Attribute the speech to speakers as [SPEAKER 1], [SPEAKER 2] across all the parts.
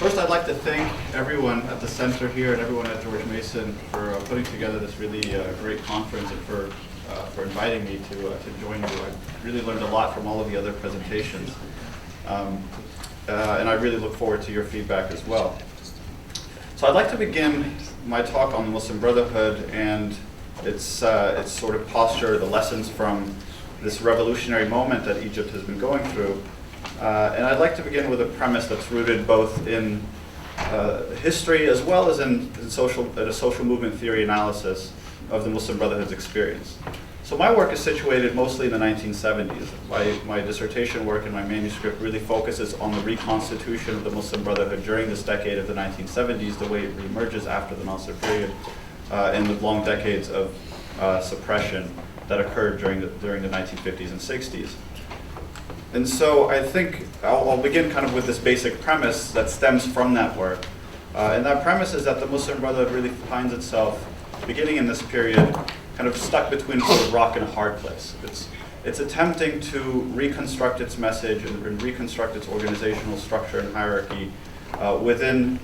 [SPEAKER 1] First, I'd like to thank everyone at the center here and everyone at George Mason for putting together this really great conference and for inviting me to join you. I really learned a lot from all of the other presentations, and I really look forward to your feedback as well. So I'd like to begin my talk on the Muslim Brotherhood and its sort of posture, the lessons from this revolutionary moment that Egypt has been going through. And I'd like to begin with a premise that's rooted both in history as well as in a social movement theory analysis of the Muslim Brotherhood's experience. So my work is situated mostly in the 1970s. My dissertation work and my manuscript really focuses on the reconstitution of the Muslim Brotherhood during this decade of the 1970s, the way it reemerges after the Nasser period, and the long decades of suppression that occurred during the 1950s and 60s. And so I think I'll begin kind of with this basic premise that stems from that work. And that premise is that the Muslim Brotherhood really finds itself, beginning in this period, kind of stuck between sort of rock and a hard place. It's attempting to reconstruct its message and reconstruct its organizational structure and hierarchy within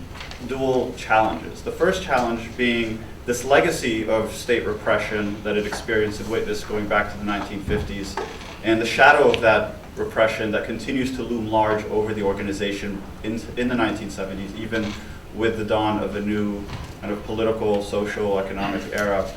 [SPEAKER 1] dual challenges. The first challenge being this legacy of state repression that it experienced and witnessed going back to the 1950s, and the shadow of that repression that continues to loom large over the organization in the 1970s, even with the dawn of a new kind of political, social, economic era.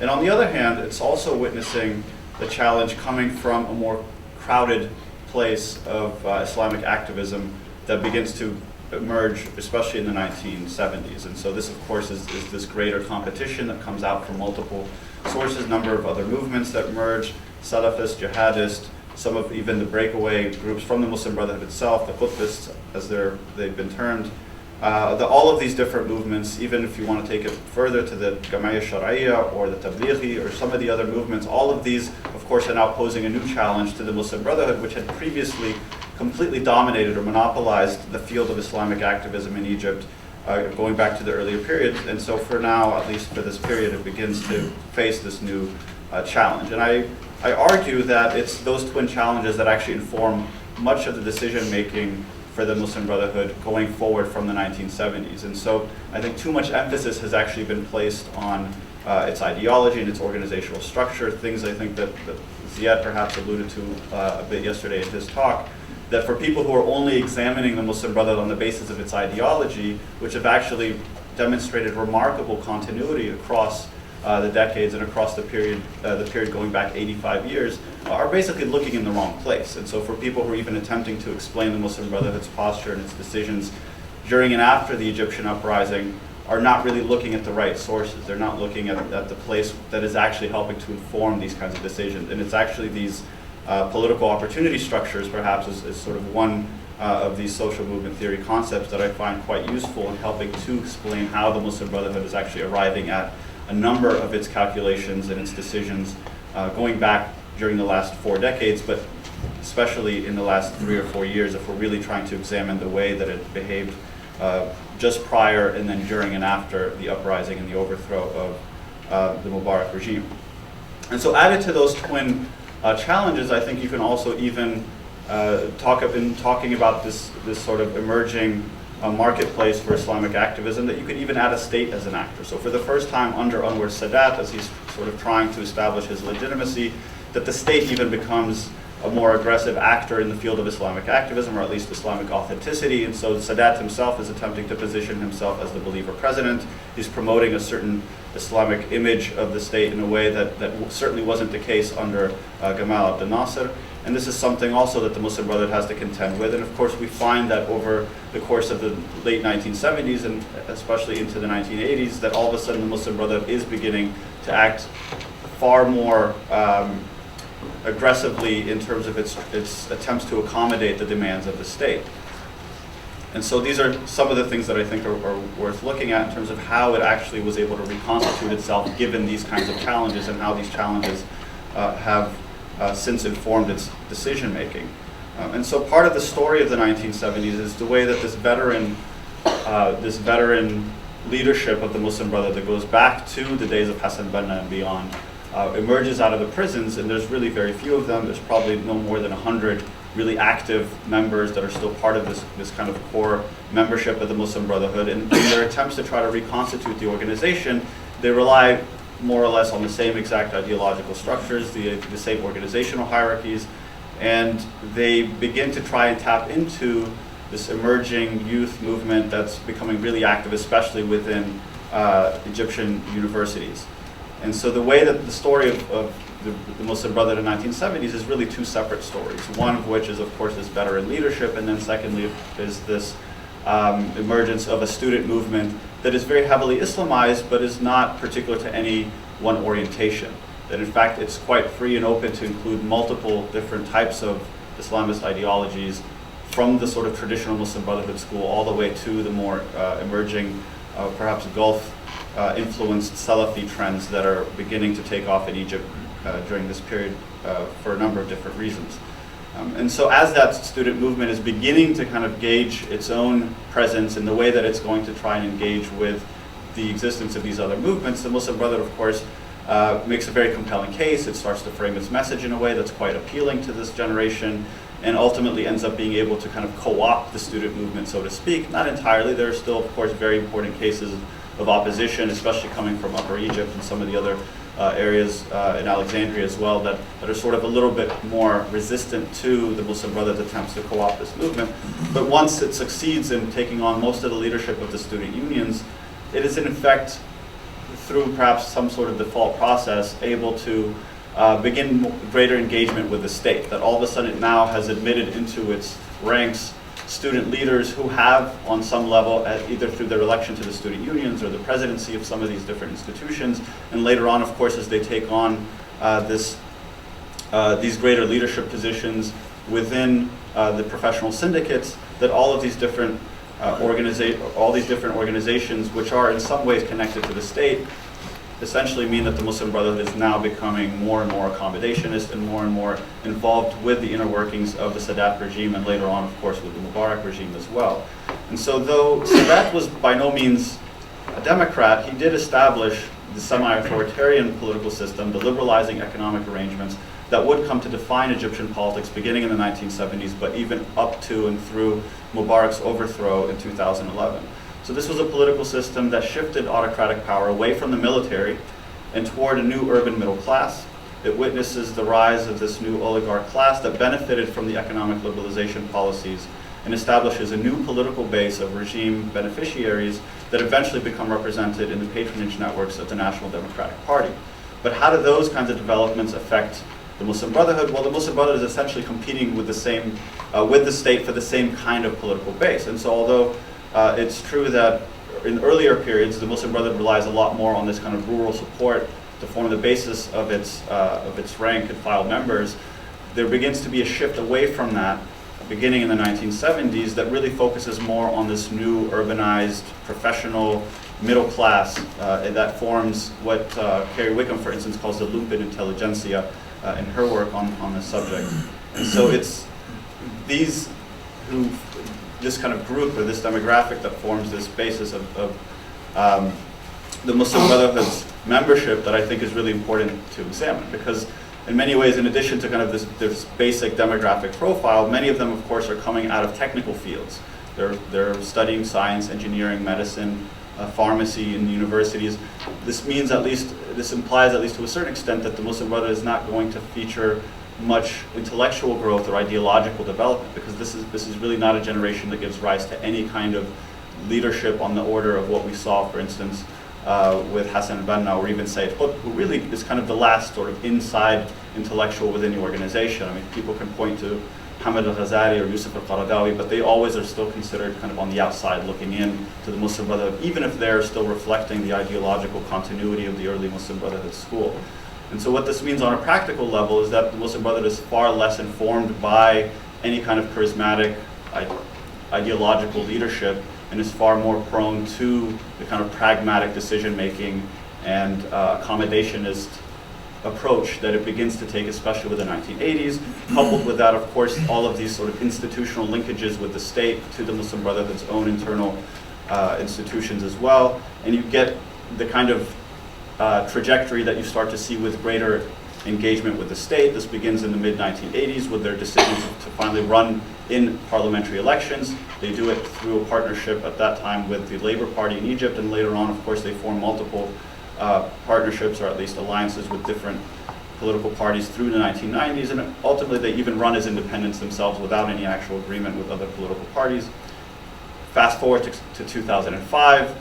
[SPEAKER 1] And on the other hand, it's also witnessing the challenge coming from a more crowded place of Islamic activism that begins to emerge, especially in the 1970s. And so this, of course, is this greater competition that comes out from multiple sources, number of other movements that emerge, Salafist, Jihadist, some of even the breakaway groups from the Muslim Brotherhood itself, the Qutbists, as they've been termed. All of these different movements, even if you want to take it further to the Jama'iyya Shar'iyya or the Tablighi or some of the other movements, all of these, of course, are now posing a new challenge to the Muslim Brotherhood, which had previously completely dominated or monopolized the field of Islamic activism in Egypt, going back to the earlier periods. And so for now, at least for this period, it begins to face this new challenge. And I argue that it's those twin challenges that actually inform much of the decision-making for the Muslim Brotherhood going forward from the 1970s. And so I think too much emphasis has actually been placed on its ideology and its organizational structure, things I think that Ziad perhaps alluded to a bit yesterday in his talk, that for people who are only examining the Muslim Brotherhood on the basis of its ideology, which have actually demonstrated remarkable continuity across the decades and across the period going back 85 years, are basically looking in the wrong place. And so for people who are even attempting to explain the Muslim Brotherhood's posture and its decisions during and after the Egyptian uprising are not really looking at the right sources. They're not looking at the place that is actually helping to inform these kinds of decisions. And it's actually these political opportunity structures, perhaps, is sort of one of these social movement theory concepts that I find quite useful in helping to explain how the Muslim Brotherhood is actually arriving at a number of its calculations and its decisions going back during the last 4 decades, but especially in the last 3 or 4 years, if we're really trying to examine the way that it behaved just prior and then during and after the uprising and the overthrow of the Mubarak regime. And so added to those twin challenges, I think you can also even talking about this sort of emerging marketplace for Islamic activism, that you could even add a state as an actor. So for the first time under Anwar Sadat, as he's sort of trying to establish his legitimacy, that the state even becomes a more aggressive actor in the field of Islamic activism, or at least Islamic authenticity. And so Sadat himself is attempting to position himself as the believer president. He's promoting a certain Islamic image of the state in a way that certainly wasn't the case under Gamal Abdel Nasser. And this is something also that the Muslim Brotherhood has to contend with. And of course, we find that over the course of the late 1970s and especially into the 1980s, that all of a sudden the Muslim Brotherhood is beginning to act far more aggressively in terms of its attempts to accommodate the demands of the state. And so these are some of the things that I think are worth looking at in terms of how it actually was able to reconstitute itself given these kinds of challenges, and how these challenges have since informed its decision making. And so part of the story of the 1970s is the way that this veteran leadership of the Muslim Brotherhood that goes back to the days of Hassan Banna and beyond emerges out of the prisons, and there's really very few of them. There's probably no more than 100 really active members that are still part of this kind of core membership of the Muslim Brotherhood. And in their attempts to try to reconstitute the organization, they rely more or less on the same exact ideological structures, the same organizational hierarchies, and they begin to try and tap into this emerging youth movement that's becoming really active, especially within Egyptian universities. And so the way that the story of the Muslim Brotherhood in the 1970s is really two separate stories. One of which is, of course, this veteran leadership, and then secondly is this emergence of a student movement that is very heavily Islamized, but is not particular to any one orientation. That in fact it's quite free and open to include multiple different types of Islamist ideologies, from the sort of traditional Muslim Brotherhood school all the way to the more emerging, perhaps Gulf influenced Salafi trends that are beginning to take off in Egypt during this period for a number of different reasons. And so as that student movement is beginning to kind of gauge its own presence in the way that it's going to try and engage with the existence of these other movements, the Muslim Brotherhood, of course, makes a very compelling case. It starts to frame its message in a way that's quite appealing to this generation, and ultimately ends up being able to kind of co-opt the student movement, so to speak. Not entirely. There are still, of course, very important cases of opposition, especially coming from Upper Egypt and some of the other areas in Alexandria as well, that are sort of a little bit more resistant to the Muslim Brotherhood's attempts to co-opt this movement. But once it succeeds in taking on most of the leadership of the student unions, it is in effect, through perhaps some sort of default process, able to begin greater engagement with the state. That all of a sudden it now has admitted into its ranks student leaders who have, on some level, either through their election to the student unions or the presidency of some of these different institutions, and later on, of course, as they take on these greater leadership positions within the professional syndicates, that all of these different organizations, which are in some ways connected to the state, essentially mean that the Muslim Brotherhood is now becoming more and more accommodationist and more involved with the inner workings of the Sadat regime, and later on, of course, with the Mubarak regime as well. And so though Sadat was by no means a Democrat, he did establish the semi-authoritarian political system, the liberalizing economic arrangements that would come to define Egyptian politics beginning in the 1970s, but even up to and through Mubarak's overthrow in 2011. So this was a political system that shifted autocratic power away from the military and toward a new urban middle class. It witnesses the rise of this new oligarch class that benefited from the economic liberalization policies, and establishes a new political base of regime beneficiaries that eventually become represented in the patronage networks of the National Democratic Party. But how do those kinds of developments affect the Muslim Brotherhood? Well, the Muslim Brotherhood is essentially competing with the state for the same kind of political base. And so although it's true that in earlier periods, the Muslim Brotherhood relies a lot more on this kind of rural support to form the basis of its rank and file members, there begins to be a shift away from that beginning in the 1970s that really focuses more on this new urbanized professional middle class that forms what Carrie Wickham, for instance, calls the lumpen intelligentsia in her work on this subject. And so it's this kind of group or this demographic that forms this basis of the Muslim Brotherhood's membership that I think is really important to examine, because in many ways, in addition to kind of this basic demographic profile, many of them, of course, are coming out of technical fields. They're studying science, engineering, medicine, pharmacy in universities. This implies, at least to a certain extent, that the Muslim Brotherhood is not going to feature much intellectual growth or ideological development, because this is really not a generation that gives rise to any kind of leadership on the order of what we saw, for instance, with Hassan al-Banna or even Sayyid Qutb, who really is kind of the last sort of inside intellectual within the organization. I mean, people can point to Hamid al-Ghazali or Yusuf al-Qaradawi, but they always are still considered kind of on the outside looking in to the Muslim Brotherhood, even if they're still reflecting the ideological continuity of the early Muslim Brotherhood school. And so what this means on a practical level is that the Muslim Brotherhood is far less informed by any kind of charismatic ideological leadership, and is far more prone to the kind of pragmatic decision-making and accommodationist approach that it begins to take, especially with the 1980s. Coupled with that, of course, all of these sort of institutional linkages with the state to the Muslim Brotherhood's own internal institutions as well. And you get the kind of trajectory that you start to see with greater engagement with the state. This begins in the mid-1980s with their decision to finally run in parliamentary elections. They do it through a partnership at that time with the Labour Party in Egypt, and later on, of course, they form multiple partnerships, or at least alliances, with different political parties through the 1990s, and ultimately they even run as independents themselves without any actual agreement with other political parties. Fast forward to 2005,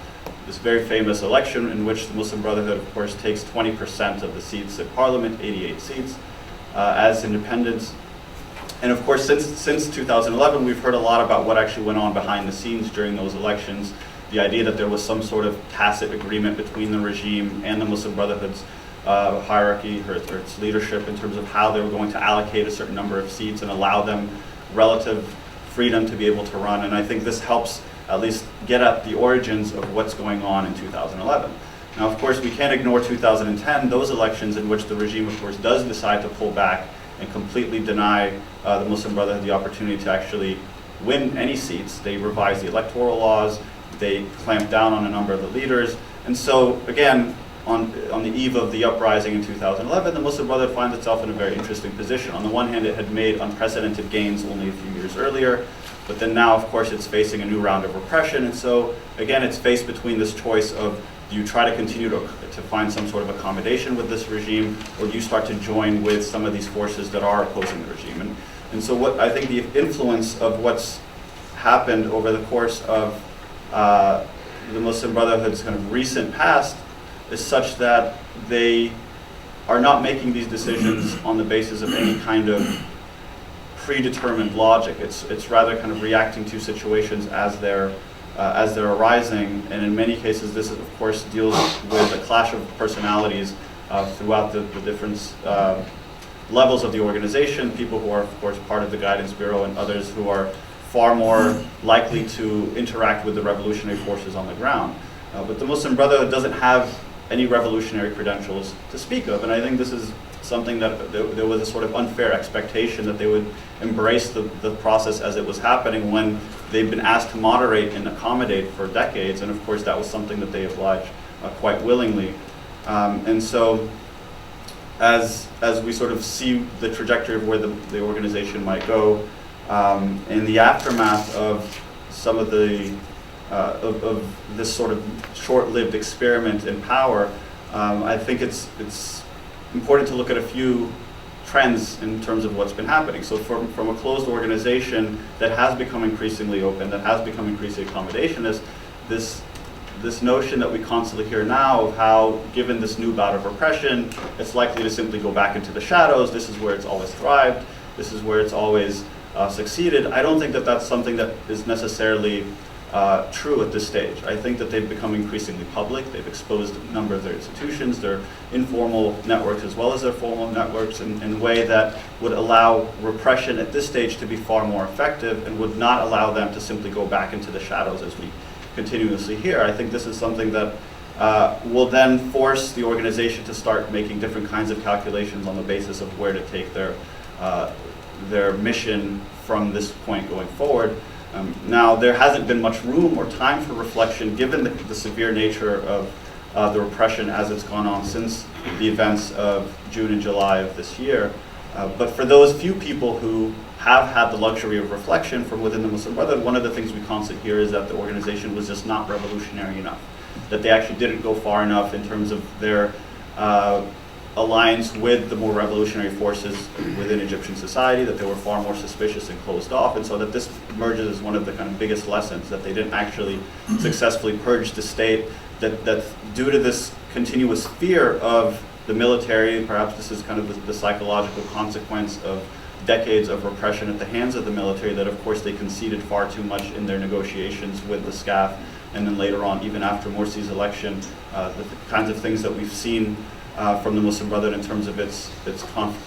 [SPEAKER 1] this very famous election in which the Muslim Brotherhood, of course, takes 20% of the seats in parliament, 88 seats, as independents. And of course, since 2011, we've heard a lot about what actually went on behind the scenes during those elections. The idea that there was some sort of tacit agreement between the regime and the Muslim Brotherhood's hierarchy, or its leadership, in terms of how they were going to allocate a certain number of seats and allow them relative freedom to be able to run. And I think this helps at least get at the origins of what's going on in 2011. Now, of course, we can't ignore 2010, those elections in which the regime, of course, does decide to pull back and completely deny the Muslim Brotherhood the opportunity to actually win any seats. They revise the electoral laws, they clamp down on a number of the leaders. And so, again, on the eve of the uprising in 2011, the Muslim Brotherhood finds itself in a very interesting position. On the one hand, it had made unprecedented gains only a few years earlier, but then now, of course, it's facing a new round of repression. And so, again, it's faced between this choice of, do you try to continue to find some sort of accommodation with this regime, or do you start to join with some of these forces that are opposing the regime? And so what I think the influence of what's happened over the course of the Muslim Brotherhood's kind of recent past is such that they are not making these decisions on the basis of any kind of predetermined logic. It's rather kind of reacting to situations as they're arising, and in many cases this, of course, deals with a clash of personalities throughout the different levels of the organization, people who are, of course, part of the Guidance Bureau and others who are far more likely to interact with the revolutionary forces on the ground. But the Muslim Brotherhood doesn't have any revolutionary credentials to speak of, and I think this is something that there was a sort of unfair expectation that they would embrace the process as it was happening when they've been asked to moderate and accommodate for decades, and of course that was something that they obliged quite willingly. And so as we sort of see the trajectory of where the organization might go, in the aftermath of some of the of this sort of short-lived experiment in power, I think it's important to look at a few trends in terms of what's been happening. So from a closed organization that has become increasingly open, that has become increasingly accommodationist, this notion that we constantly hear now of how, given this new bout of repression, it's likely to simply go back into the shadows. This is where it's always thrived. This is where it's always succeeded. I don't think that that's something that is necessarily true at this stage. I think that they've become increasingly public. They've exposed a number of their institutions, their informal networks as well as their formal networks, in a way that would allow repression at this stage to be far more effective and would not allow them to simply go back into the shadows as we continuously hear. I think this is something that will then force the organization to start making different kinds of calculations on the basis of where to take their mission from this point going forward. Now, there hasn't been much room or time for reflection given the severe nature of the repression as it's gone on since the events of June and July of this year. But for those few people who have had the luxury of reflection from within the Muslim Brotherhood, one of the things we constantly hear is that the organization was just not revolutionary enough, that they actually didn't go far enough in terms of their alliance with the more revolutionary forces within Egyptian society, that they were far more suspicious and closed off, and so that this emerges as one of the kind of biggest lessons, that they didn't actually successfully purge the state, that due to this continuous fear of the military, perhaps this is kind of the psychological consequence of decades of repression at the hands of the military, that of course they conceded far too much in their negotiations with the SCAF, and then later on, even after Morsi's election, the kinds of things that we've seen from the Muslim Brotherhood in terms of its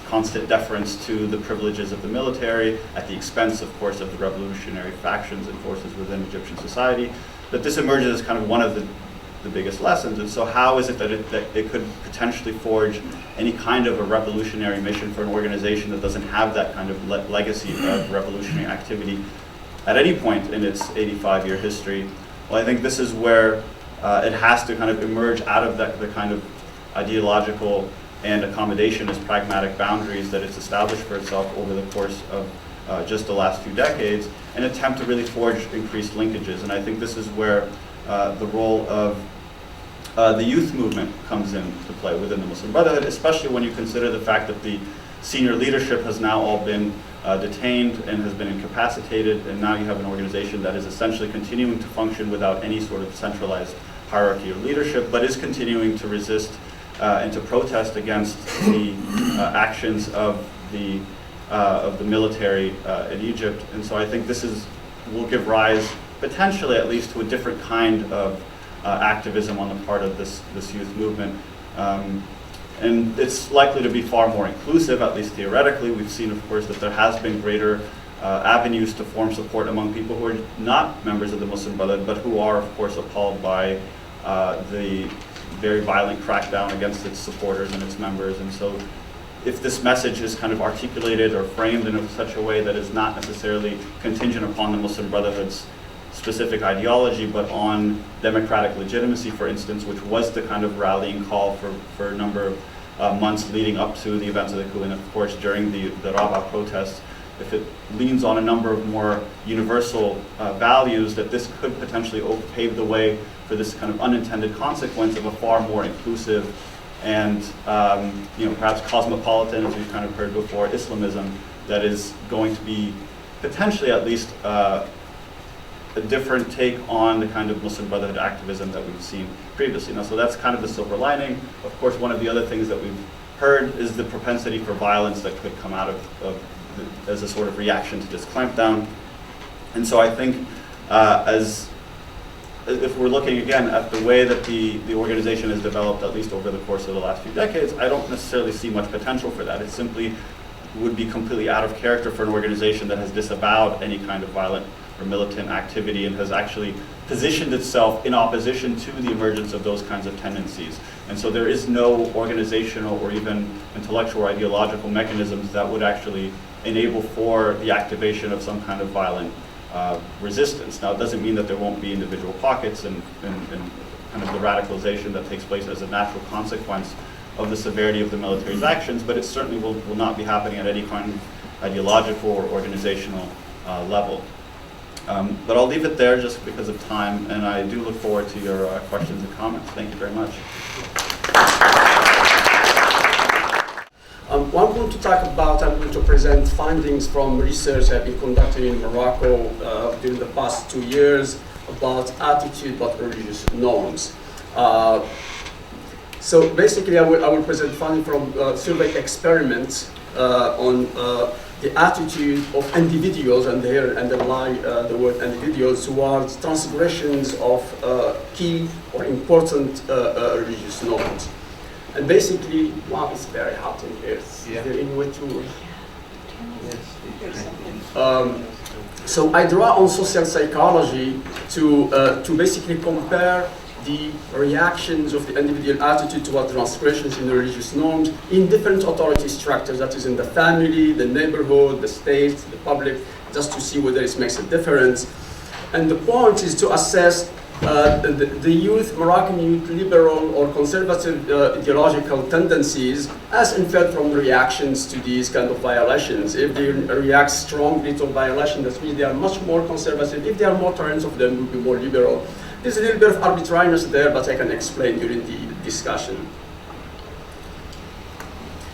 [SPEAKER 1] constant deference to the privileges of the military at the expense, of course, of the revolutionary factions and forces within Egyptian society, that this emerges as kind of one of the biggest lessons. And so how is it that it could potentially forge any kind of a revolutionary mission for an organization that doesn't have that kind of legacy of revolutionary activity at any point in its 85-year history? Well, I think this is where it has to kind of emerge out of the kind of ideological and accommodation as pragmatic boundaries that it's established for itself over the course of just the last few decades, and attempt to really forge increased linkages. And I think this is where the role of the youth movement comes into play within the Muslim Brotherhood, especially when you consider the fact that the senior leadership has now all been detained and has been incapacitated, and now you have an organization that is essentially continuing to function without any sort of centralized hierarchy or leadership, but is continuing to resist and to protest against the actions of the military in Egypt. And so I think this will give rise, potentially at least, to a different kind of activism on the part of this youth movement. And it's likely to be far more inclusive, at least theoretically. We've seen, of course, that there has been greater avenues to form support among people who are not members of the Muslim Brotherhood, but who are, of course, appalled by the very violent crackdown against its supporters and its members. And so if this message is kind of articulated or framed in such a way that is not necessarily contingent upon the Muslim Brotherhood's specific ideology, but on democratic legitimacy, for instance, which was the kind of rallying call for a number of months leading up to the events of the coup, and of course during the Rabaa protests, if it leans on a number of more universal values, that this could potentially pave the way for this kind of unintended consequence of a far more inclusive and perhaps cosmopolitan, as we've kind of heard before, Islamism that is going to be potentially at least a different take on the kind of Muslim Brotherhood activism that we've seen previously. Now, so that's kind of the silver lining. Of course, one of the other things that we've heard is the propensity for violence that could come out as a sort of reaction to this clampdown. And so I think if we're looking again at the way that the organization has developed, at least over the course of the last few decades, I don't necessarily see much potential for that. It simply would be completely out of character for an organization that has disavowed any kind of violent or militant activity and has actually positioned itself in opposition to the emergence of those kinds of tendencies. And so there is no organizational or even intellectual or ideological mechanisms that would actually enable for the activation of some kind of violent resistance. Now, it doesn't mean that there won't be individual pockets and kind of the radicalization that takes place as a natural consequence of the severity of the military's actions, but it certainly will not be happening at any kind of ideological or organizational level. But I'll leave it there just because of time, and I do look forward to your questions and comments. Thank you very much.
[SPEAKER 2] I'm going to talk about, I'm going to present findings from research I've been conducting in Morocco during the past 2 years about attitude about religious norms. So basically I will present findings from survey experiments on the attitude of individuals, and here underlie the word individuals, towards transgressions of key or important religious norms. And basically, wow, it's very hot in here. Is there any way to? So I draw on social psychology to basically compare the reactions of the individual attitude toward transgressions in the religious norms in different authority structures, that is in the family, the neighborhood, the state, the public, just to see whether it makes a difference. And the point is to assess the youth, Moroccan youth, liberal or conservative ideological tendencies as inferred from reactions to these kind of violations. If they react strongly to violation, that means they are much more conservative. If they are more tolerant of them, will be more liberal. There's a little bit of arbitrariness there, but I can explain during the discussion.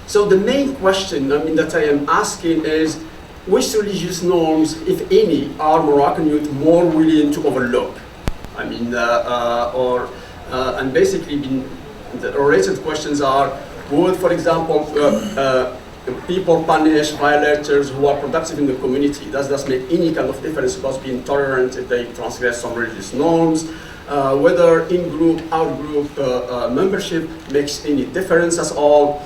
[SPEAKER 2] So the main question, that I am asking is, which religious norms, if any, are Moroccan youth more willing to overlook? And basically, the related questions are, would, for example, people punish violators who are productive in the community? Does that make any kind of difference about being tolerant if they transgress some religious norms? Whether in-group, out-group membership makes any difference at all?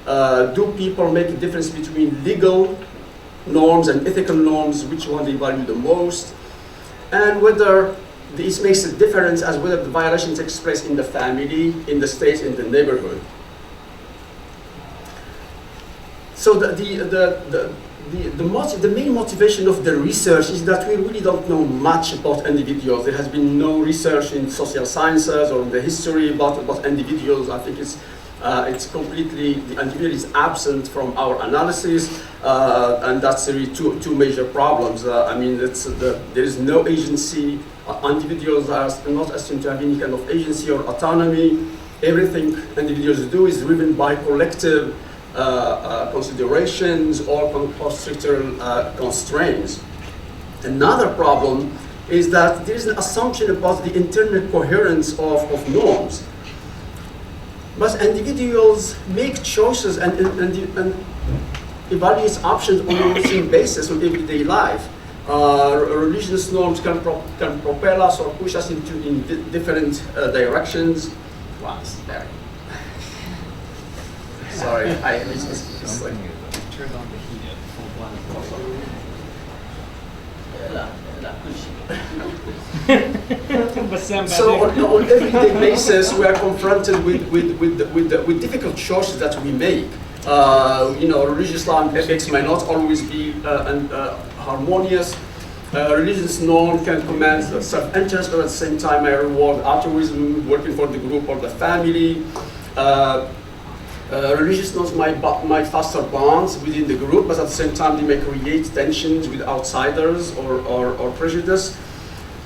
[SPEAKER 2] Do people make a difference between legal norms and ethical norms? Which one they value the most? And whether this makes a difference as whether the violation takes place in the family, in the state, in the neighborhood. So the main motivation of the research is that we really don't know much about individuals. There has been no research in social sciences or in the history about individuals. I think it's It's completely, the individual is absent from our analysis, and that's really two major problems. I mean, there is no agency. Individuals are not assumed to have any kind of agency or autonomy. Everything individuals do is driven by collective considerations or structural constraints. Another problem is that there is an assumption about the internal coherence of norms. But individuals make choices and evaluate options on a routine basis on everyday life. Religious norms can propel us or push us in different directions. Wow, this is very. Sorry, I missed this.
[SPEAKER 3] Turned on the heat full blast.
[SPEAKER 2] So on everyday basis, we are confronted with difficult choices that we make. Religious law and ethics may not always be harmonious. Religious norm can command self-interest, but at the same time may reward altruism, working for the group or the family. Religious norms might foster bonds within the group, but at the same time they may create tensions with outsiders or prejudice.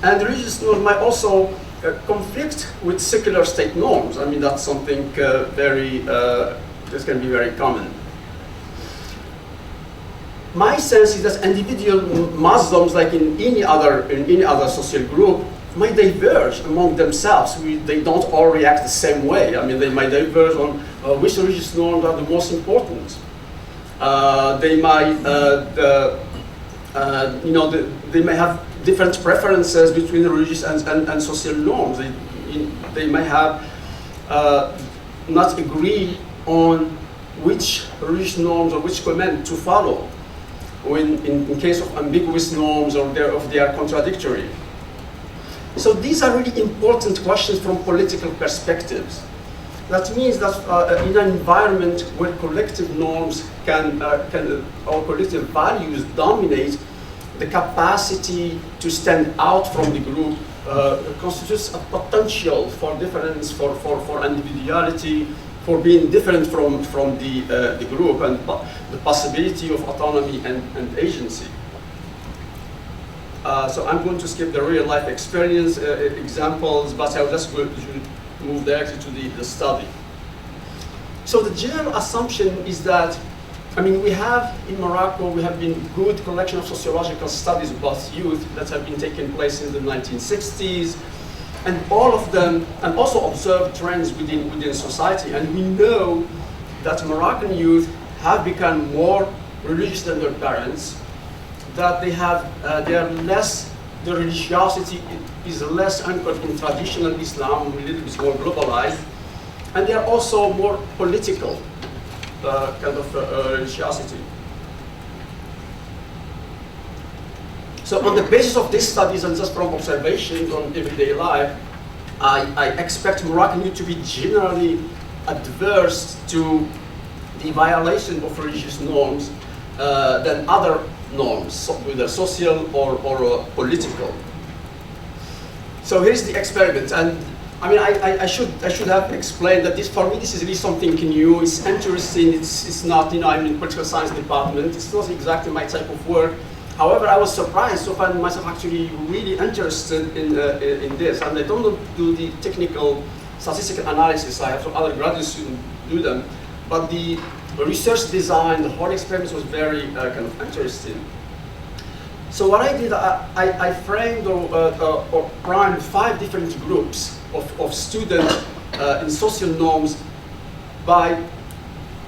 [SPEAKER 2] And religious norms might also conflict with secular state norms. I mean, that's something this can be very common. My sense is that individual Muslims, like in any other social group, might diverge among themselves. They don't all react the same way. I mean, they might diverge on which religious norms are the most important. They might, they may have different preferences between religious and social norms. They may have not agree on which religious norms or which command to follow. In case of ambiguous norms or if they are contradictory. So these are really important questions from political perspectives. That means that in an environment where collective norms or collective values dominate, the capacity to stand out from the group constitutes a potential for difference, for individuality, for being different from the group, and the possibility of autonomy and agency. So I'm going to skip the real life experience examples, but I'll just move directly to the study. So the general assumption is that, I mean, we have in Morocco, we have been good collection of sociological studies about youth that have been taking place in the 1960s. And all of them, and also observe trends within society. And we know that Moroccan youth have become more religious than their parents, that the religiosity is less anchored in traditional Islam, a little bit more globalized, and they are also more political kind of religiosity. So on the basis of these studies and just from observations on everyday life, I expect Moroccan youth to be generally adverse to the violation of religious norms than other norms, whether social or political. So here's the experiment, and I mean I should have explained that this for me this is really something new. It's interesting. It's not, I'm in political science department. It's not exactly my type of work. However, I was surprised to find myself actually really interested in this, and I don't do the technical statistical analysis. I have some other graduate students do them, but the research design, the whole experiment was very kind of interesting. So what I did, I framed or primed 5 different groups of students in social norms by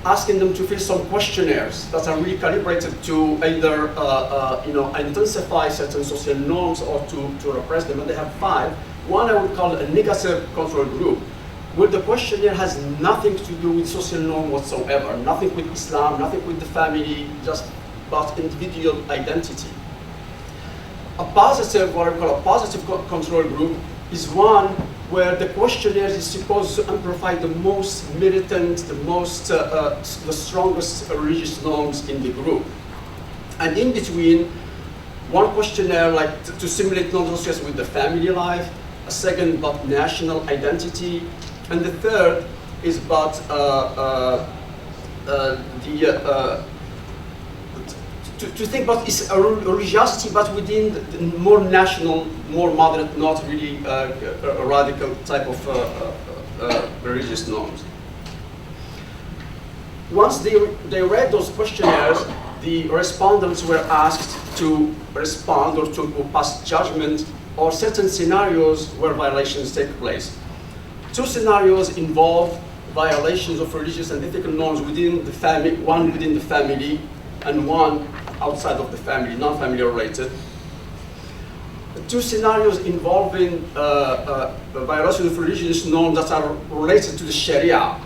[SPEAKER 2] asking them to fill some questionnaires that are really calibrated to either intensify certain social norms or to repress them. And they have 5. One I would call a negative control group, where the questionnaire has nothing to do with social norm whatsoever, nothing with Islam, nothing with the family, just about individual identity. A positive, what I call a positive control group, is one where the questionnaire is supposed to amplify the most militant, the strongest religious norms in the group. And in between, one questionnaire like to simulate norms associated with the family life, a second about national identity, and the third is about to think about is a religiosity, but within the more national, more moderate, not really a radical type of religious norms. Once they read those questionnaires, the respondents were asked to respond or to pass judgment on certain scenarios where violations take place. Two scenarios involve violations of religious and ethical norms within the family, one within the family and one outside of the family, non-family related. Two scenarios involving violations of religious norms that are related to the Sharia,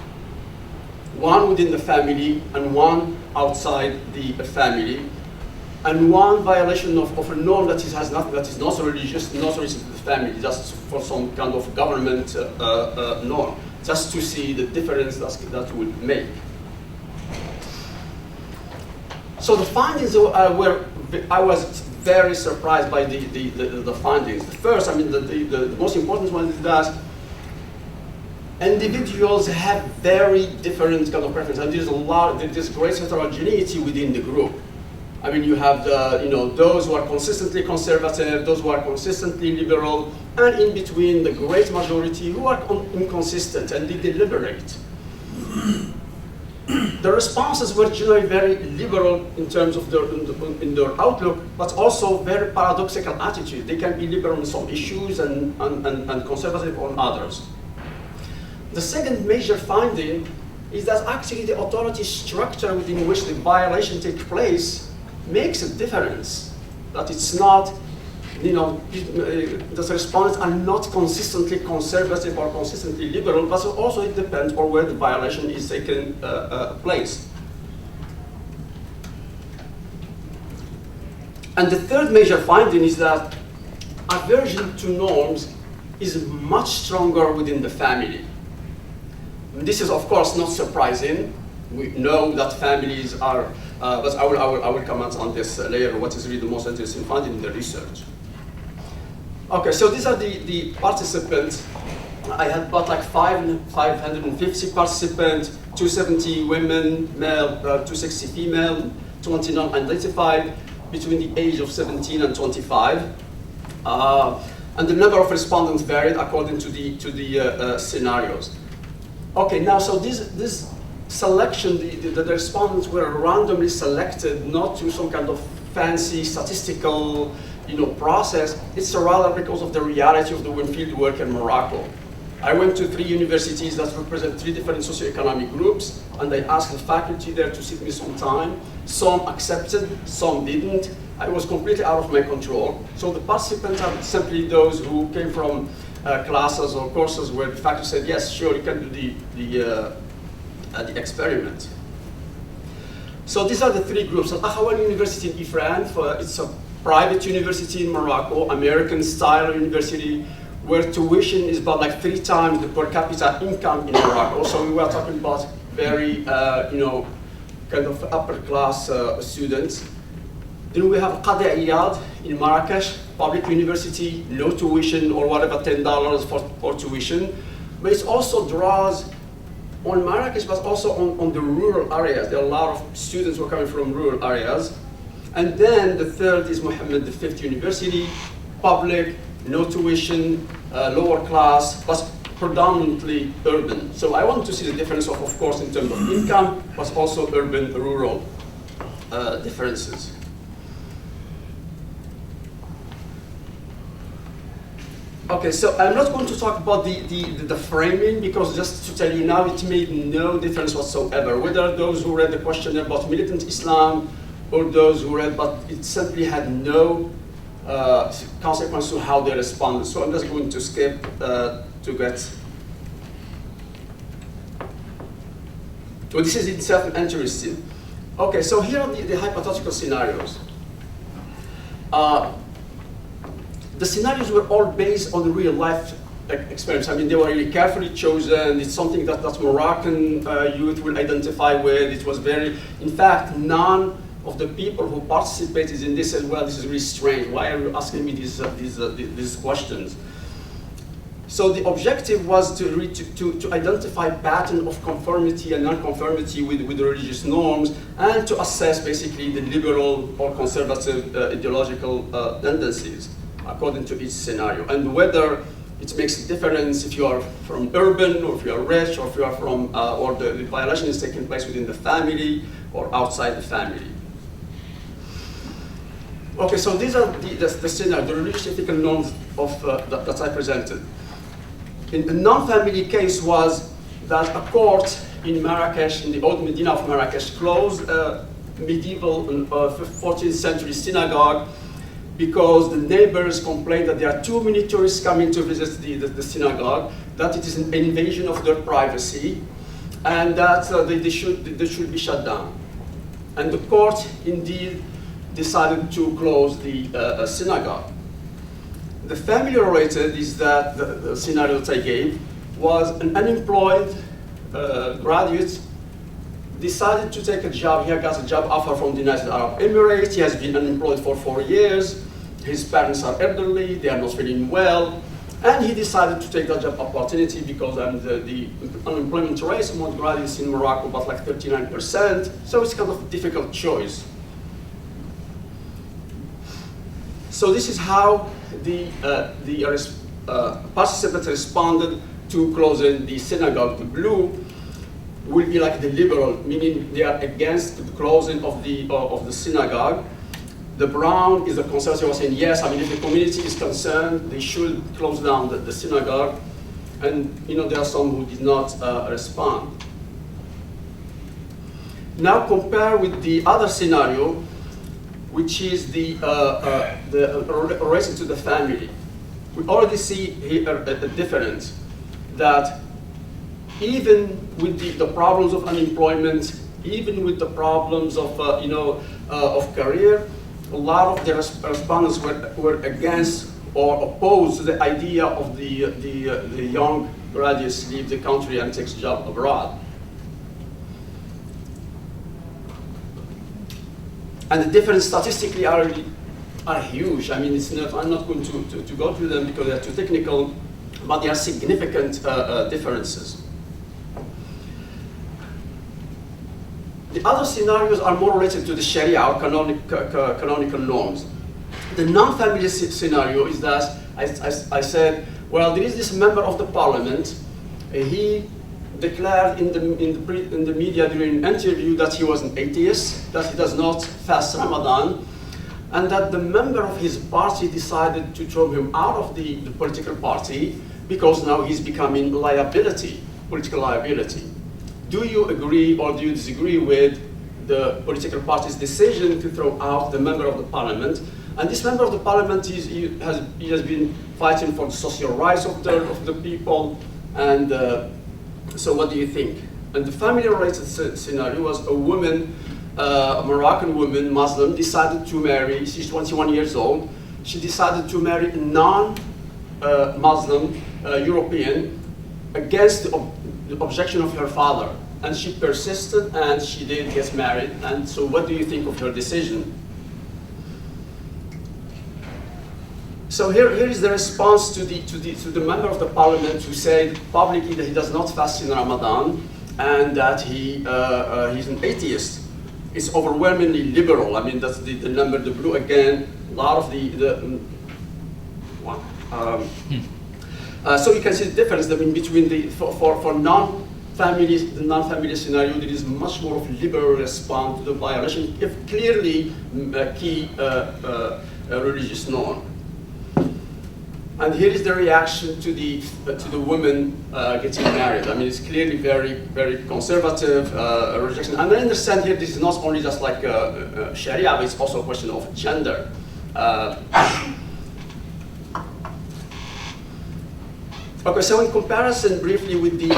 [SPEAKER 2] one within the family and one outside the family, and one violation of a norm that is not religious, not related to the family, just for some kind of government norm, just to see the difference that would make. So the findings I was very surprised by the findings. The first, I mean, the most important one is that individuals have very different kind of preferences, and there's great heterogeneity within the group. I mean, you have those who are consistently conservative, those who are consistently liberal, and in between the great majority who are inconsistent and they deliberate. The responses were generally very liberal in terms of in their outlook, but also very paradoxical attitude. They can be liberal on some issues and conservative on others. The second major finding is that actually the authority structure within which the violation takes place makes a difference. That it's not, the respondents are not consistently conservative or consistently liberal, but also it depends on where the violation is taking place. And the third major finding is that aversion to norms is much stronger within the family. This is, of course, not surprising. We know that families are, but I will comment on this later, what is really the most interesting finding in the research. Okay, so these are the participants. I had about like 550 participants, 270 women, male, 260 female, 20 non-identified, between the age of 17 and 25. And the number of respondents varied according to the scenarios. Okay, now, so this selection, the respondents were randomly selected, not to some kind of fancy statistical process. It's rather because of the reality of the field work in Morocco. I went to 3 universities that represent 3 different socioeconomic groups, and I asked the faculty there to sit me some time. Some accepted, some didn't. I was completely out of my control. So the participants are simply those who came from classes or courses where the faculty said, yes, sure, you can do the experiment. So these are the 3 groups. Al-Arian University in Ifrane, it's a private university in Morocco, American-style university, where tuition is about like 3 times the per capita income in Morocco. So we were talking about very, kind of upper-class students. Then we have Qadi Iyad in Marrakesh, public university, no tuition or whatever, $10 for tuition. But it also draws on Marrakesh, but also on the rural areas. There are a lot of students who are coming from rural areas. And then the third is Mohammed V University, public, no tuition, lower class, but predominantly urban. So I want to see the difference of course, in terms of income, but also urban, rural differences. Okay, so I'm not going to talk about the framing, because just to tell you now, it made no difference whatsoever, whether those who read the questionnaire about militant Islam or those who read, but it simply had no consequence to how they responded. So I'm just going to skip to get. So this is itself interesting. Okay, so here are the hypothetical scenarios. The scenarios were all based on real life experience. I mean, they were really carefully chosen. It's something that Moroccan youth will identify with. It was very, in fact, none of the people who participated in this said, well, this is really strange. Why are you asking me these questions? So the objective was to identify pattern of conformity and non-conformity with the religious norms, and to assess basically the liberal or conservative ideological tendencies according to each scenario, and whether it makes a difference if you are from urban, or if you are rich, or if you are from, or the violation is taking place within the family or outside the family. Okay, so these are the scenario, the religious ethical norms of, that I presented. In the non-family case was that a court in Marrakesh, in the old Medina of Marrakesh, closed a medieval 14th century synagogue because the neighbors complained that there are too many tourists coming to visit the synagogue, that it is an invasion of their privacy, and that they should be shut down. And the court indeed decided to close the synagogue. The family related is that the scenario that I gave was an unemployed graduate decided to take a job. He got a job offer from the United Arab Emirates. He has been unemployed for 4 years. His parents are elderly. They are not feeling well. And he decided to take that job opportunity because the unemployment rate among graduates in Morocco was like 39%. So it's kind of a difficult choice. So this is how the participants responded to closing the synagogue. The blue will be like the liberal, meaning they are against the closing of the synagogue. The brown is the conservative, saying yes. I mean, if the community is concerned, they should close down the synagogue. And there are some who did not respond. Now compare with the other scenario, which is the relation to the family. We already see here a difference, that even with the problems of unemployment, even with the problems of of career, a lot of the respondents were against or opposed to the idea of the young graduates leave the country and take a job abroad. And the differences statistically are huge. I mean, I'm not going to go through them because they're too technical, but there are significant differences. The other scenarios are more related to the Sharia or canonical norms. The non-family scenario is that, I said, well, there is this member of the parliament. He declared in the media during an interview that he was an atheist, that he does not fast Ramadan, and that the member of his party decided to throw him out of the political party because now he's becoming political liability. Do you agree or do you disagree with the political party's decision to throw out the member of the parliament? And this member of the parliament he has been fighting for the social rights of the people, and so what do you think? And the family-related scenario was a woman, a Moroccan woman, Muslim, decided to marry. She's 21 years old. She decided to marry a non-Muslim European against the objection of her father. And she persisted, and she did get married. And so what do you think of her decision? So here is the response to the member of the parliament who said publicly that he does not fast in Ramadan and that he's an atheist. It's overwhelmingly liberal. I mean, that's the number, the blue again. A lot of so you can see the difference. I mean, between the for non-family, the non-family scenario, there is much more of a liberal response to the violation, if clearly a key religious norm. And here is the reaction to the woman getting married. I mean, it's clearly very, very conservative rejection. And I understand here this is not only just like Sharia, but it's also a question of gender. Okay, so in comparison briefly with the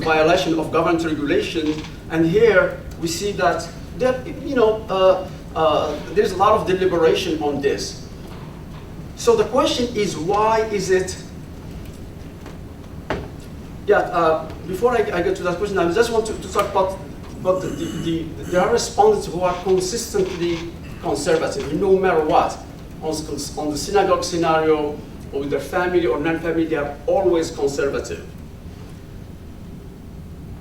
[SPEAKER 2] violation of government regulation, and here we see that there's a lot of deliberation on this. So the question is, why is it? Before I get to that question, I just want to talk about there are respondents who are consistently conservative, no matter what. On the synagogue scenario, or with their family or non-family, they are always conservative.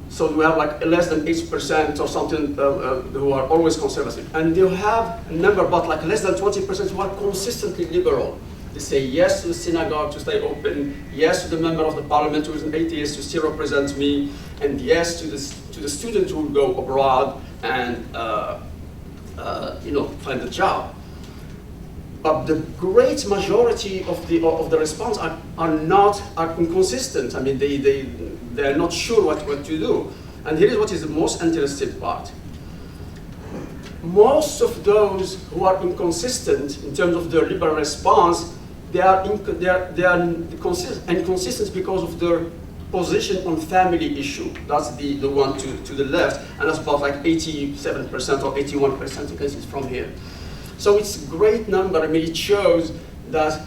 [SPEAKER 2] So we have like less than 8% or something who are always conservative. And you have a number, but like less than 20% who are consistently liberal. They say yes to the synagogue to stay open, yes to the member of the parliament who is an atheist to still represent me, and yes to the student who will go abroad and find a job. But the great majority of the response are inconsistent. I mean, they are not sure what to do. And here is what is the most interesting part. Most of those who are inconsistent in terms of their liberal response, they are inconsistent because of their position on family issue. That's the one to the left, and that's about like 87% or 81%, you can see it from here. So it's a great number. I mean, it shows that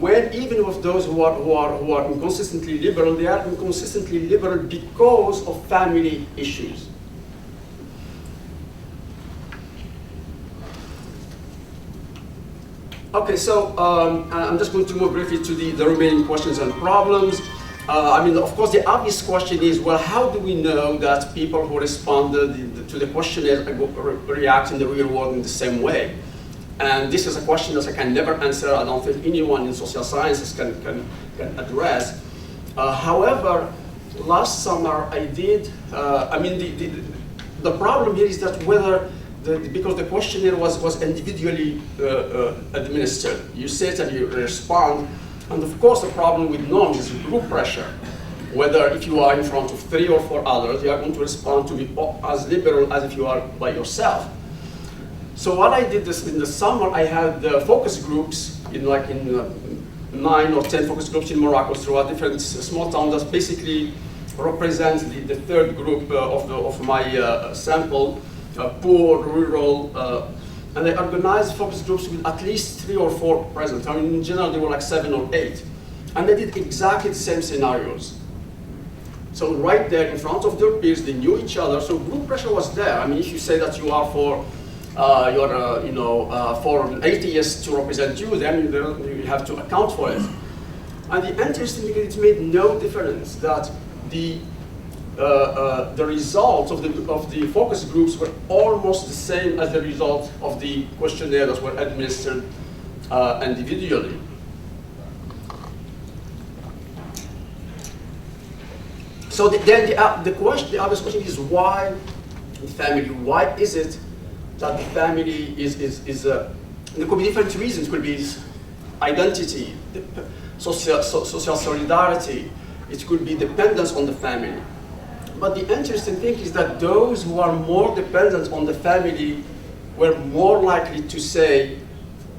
[SPEAKER 2] when even with those who are inconsistently liberal, they are inconsistently liberal because of family issues. Okay, so I'm just going to move briefly to the remaining questions and problems. I mean, of course, the obvious question is, well, how do we know that people who responded to the questionnaire react in the real world in the same way? And this is a question that I can never answer. I don't think anyone in social sciences can address. However, last summer I did, the problem here is that whether, because the questionnaire was individually administered. You sit and you respond, and of course the problem with norms is group pressure. Whether if you are in front of 3 or 4 others, you are going to respond to be as liberal as if you are by yourself. So what I did this in the summer, I had focus groups in 9 or 10 focus groups in Morocco throughout different small towns that basically represents the third group of my sample, poor, rural, and I organized focus groups with at least 3 or 4 present. I mean, in general, there were like 7 or 8. And they did exactly the same scenarios. So right there in front of their peers, they knew each other, so group pressure was there. I mean, if you say that you are for for an atheist to represent you, then you have to account for it. And the interesting thing is it made no difference that the results of the focus groups were almost the same as the result of the questionnaire that were administered individually. So then the obvious question is, why the family? Why is it that the family there could be different reasons. It could be identity, social solidarity. It could be dependence on the family. But the interesting thing is that those who are more dependent on the family were more likely to say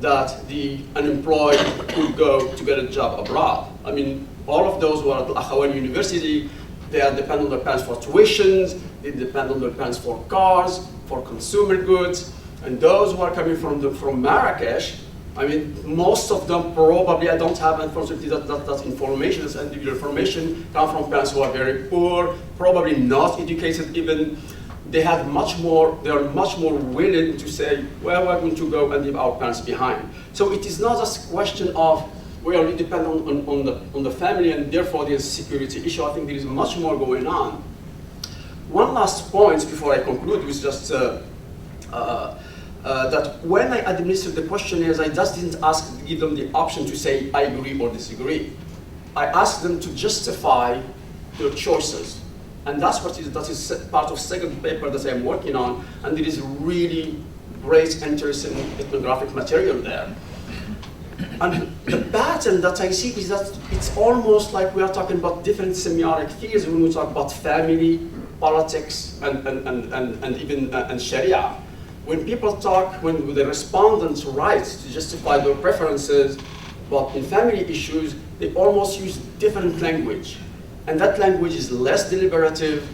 [SPEAKER 2] that the unemployed could go to get a job abroad. I mean, all of those who are at Al-Arian University, they are dependent on their parents for tuitions, they depend on their parents for cars, for consumer goods, and those who are coming from Marrakesh, I mean, most of them probably, I don't have unfortunately that information, this individual information, come from parents who are very poor, probably not educated even. They are much more willing to say, well, we're going to go and leave our parents behind. So it is not just a question of we only depend on the family and therefore there's a security issue. I think there is much more going on. One last point before I conclude was just that when I administered the questionnaires, I just didn't give them the option to say I agree or disagree. I asked them to justify their choices. And that is part of second paper that I'm working on, and there is really great interesting ethnographic material there. And the pattern that I see is that it's almost like we are talking about different semiotic fields when we talk about family, politics, and even Sharia. When people talk, when the respondents write to justify their preferences, but in family issues, they almost use different language. And that language is less deliberative,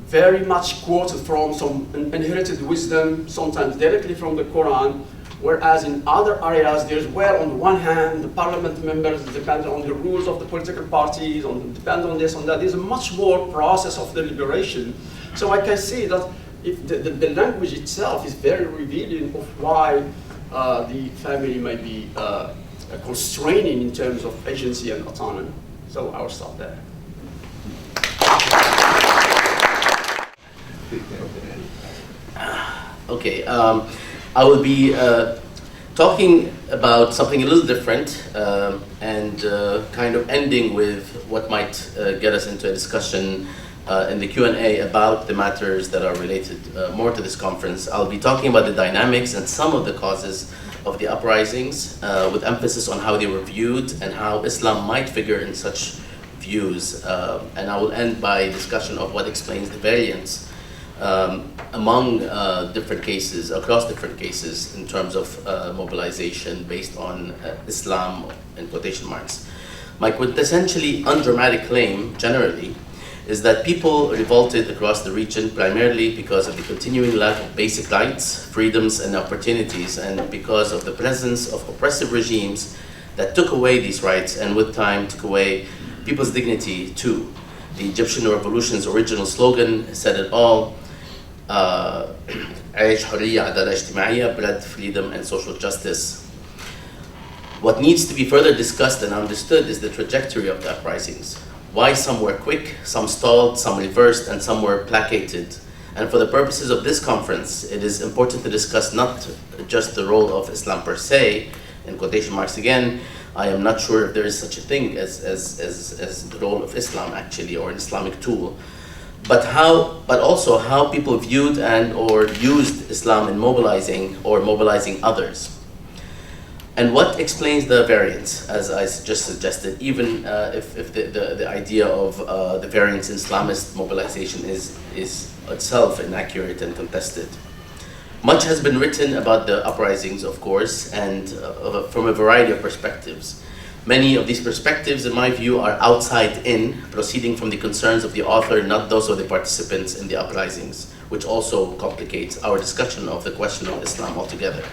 [SPEAKER 2] very much quoted from some inherited wisdom, sometimes directly from the Quran, whereas in other areas, there's, well, on the one hand, the parliament members depend on the rules of the political parties, depend on this, on that. There's a much more process of deliberation. So I can see that if the language itself is very revealing of why the family might be constraining in terms of agency and autonomy. So I will stop there.
[SPEAKER 4] Okay, I will be talking about something a little different and kind of ending with what might get us into a discussion in the Q&A about the matters that are related more to this conference. I'll be talking about the dynamics and some of the causes of the uprisings with emphasis on how they were viewed and how Islam might figure in such views. And I will end by a discussion of what explains the variance among different cases, across different cases in terms of mobilization based on Islam in quotation marks. My quintessentially undramatic claim generally is that people revolted across the region primarily because of the continuing lack of basic rights, freedoms, and opportunities, and because of the presence of oppressive regimes that took away these rights and with time took away people's dignity too. The Egyptian Revolution's original slogan said it all: عيش حرية عدالة اجتماعية, bread, freedom, and social justice. What needs to be further discussed and understood is the trajectory of the uprisings. Why some were quick, some stalled, some reversed, and some were placated. And for the purposes of this conference, it is important to discuss not just the role of Islam per se, in quotation marks again. I am not sure if there is such a thing as the role of Islam actually, or an Islamic tool, but also how people viewed and or used Islam in mobilizing or mobilizing others. And what explains the variance, as I just suggested, even if the idea of the variance in Islamist mobilization is itself inaccurate and contested. Much has been written about the uprisings, of course, and from a variety of perspectives. Many of these perspectives, in my view, are outside in, proceeding from the concerns of the author, not those of the participants in the uprisings, which also complicates our discussion of the question of Islam altogether.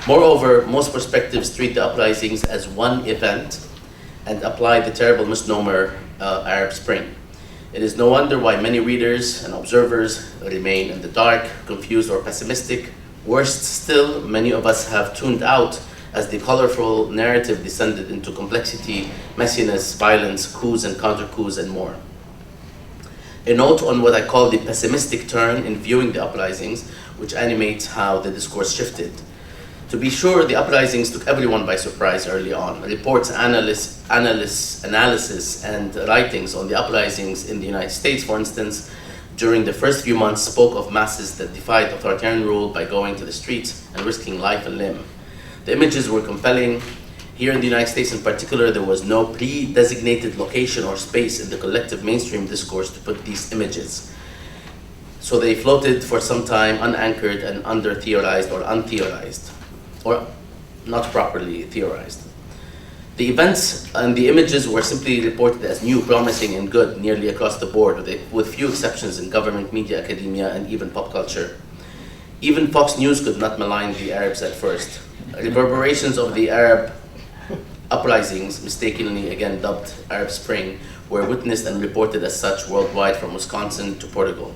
[SPEAKER 4] Moreover, most perspectives treat the uprisings as one event and apply the terrible misnomer Arab Spring. It is no wonder why many readers and observers remain in the dark, confused, or pessimistic. Worst still, many of us have tuned out as the colorful narrative descended into complexity, messiness, violence, coups and counter-coups, and more. A note on what I call the pessimistic turn in viewing the uprisings, which animates how the discourse shifted. To be sure, the uprisings took everyone by surprise early on. Reports, analysis, and writings on the uprisings in the United States, for instance, during the first few months spoke of masses that defied authoritarian rule by going to the streets and risking life and limb. The images were compelling. Here in the United States in particular, there was no pre-designated location or space in the collective mainstream discourse to put these images. So they floated for some time unanchored and under-theorized or untheorized, or not properly theorized. The events and the images were simply reported as new, promising, and good nearly across the board, with few exceptions in government, media, academia, and even pop culture. Even Fox News could not malign the Arabs at first. Reverberations of the Arab uprisings, mistakenly again dubbed Arab Spring, were witnessed and reported as such worldwide from Wisconsin to Portugal.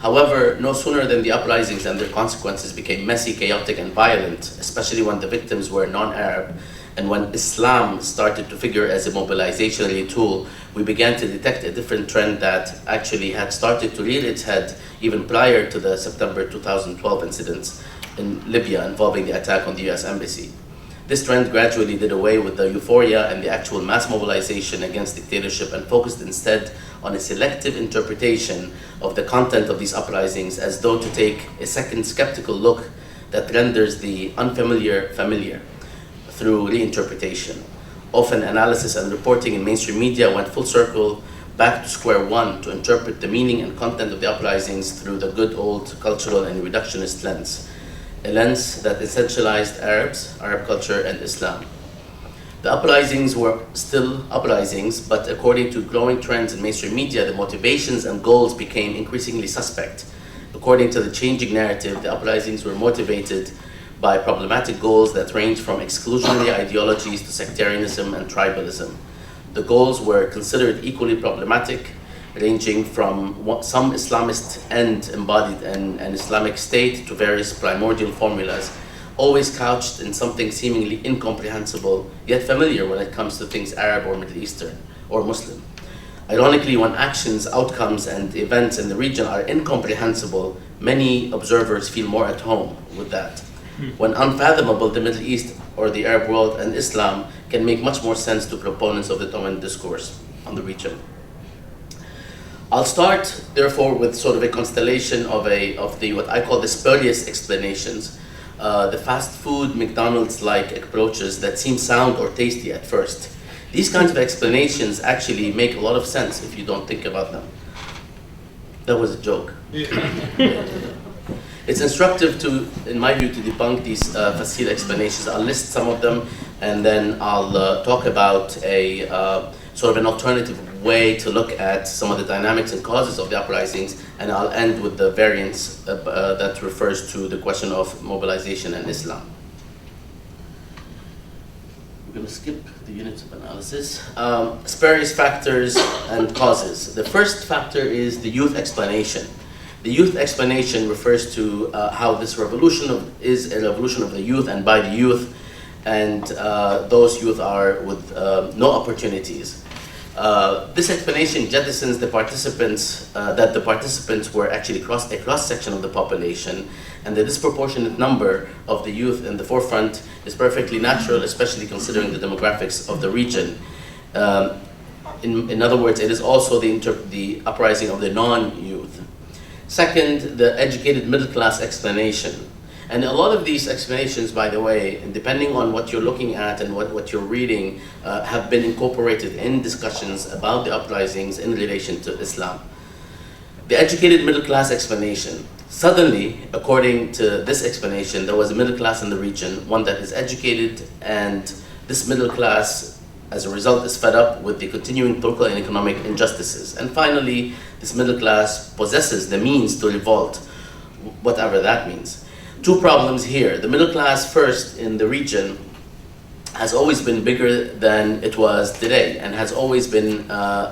[SPEAKER 4] However, no sooner than the uprisings and their consequences became messy, chaotic, and violent, especially when the victims were non-Arab, and when Islam started to figure as a mobilizationary tool, we began to detect a different trend that actually had started to rear its head even prior to the September 2012 incidents in Libya involving the attack on the US Embassy. This trend gradually did away with the euphoria and the actual mass mobilization against dictatorship and focused instead on a selective interpretation of the content of these uprisings, as though to take a second skeptical look that renders the unfamiliar familiar through reinterpretation. Often analysis and reporting in mainstream media went full circle back to square one to interpret the meaning and content of the uprisings through the good old cultural and reductionist lens, a lens that essentialized Arabs, Arab culture, and Islam. The uprisings were still uprisings, but according to growing trends in mainstream media, the motivations and goals became increasingly suspect. According to the changing narrative, the uprisings were motivated by problematic goals that ranged from exclusionary ideologies to sectarianism and tribalism. The goals were considered equally problematic, ranging from some Islamist end embodied in an Islamic state to various primordial formulas always couched in something seemingly incomprehensible, yet familiar when it comes to things Arab or Middle Eastern or Muslim. Ironically, when actions, outcomes, and events in the region are incomprehensible, many observers feel more at home with that. When unfathomable, the Middle East or the Arab world and Islam can make much more sense to proponents of the dominant discourse on the region. I'll start, therefore, with sort of a constellation of the what I call the spurious explanations, the fast food, McDonald's-like approaches that seem sound or tasty at first. These kinds of explanations actually make a lot of sense if you don't think about them. That was a joke. It's instructive to, in my view, to debunk these facile explanations. I'll list some of them, and then I'll talk about a sort of an alternative way to look at some of the dynamics and causes of the uprisings, and I'll end with the variance that refers to the question of mobilization and Islam. We're going to skip the units of analysis. Spurious factors and causes. The first factor is the youth explanation. The youth explanation refers to how this revolution is a revolution of the youth and by the youth, and those youth are with no opportunities. This explanation jettisons the participants, that the participants were actually a cross-section of the population, and the disproportionate number of the youth in the forefront is perfectly natural, especially considering the demographics of the region. In other words, it is also the uprising of the non-youth. Second, the educated middle class explanation. And a lot of these explanations, by the way, depending on what you're looking at and what you're reading, have been incorporated in discussions about the uprisings in relation to Islam. The educated middle class explanation. Suddenly, according to this explanation, there was a middle class in the region, one that is educated, and this middle class, as a result, is fed up with the continuing political and economic injustices. And finally, this middle class possesses the means to revolt, whatever that means. Two problems here. The middle class first in the region has always been bigger than it was today and has always been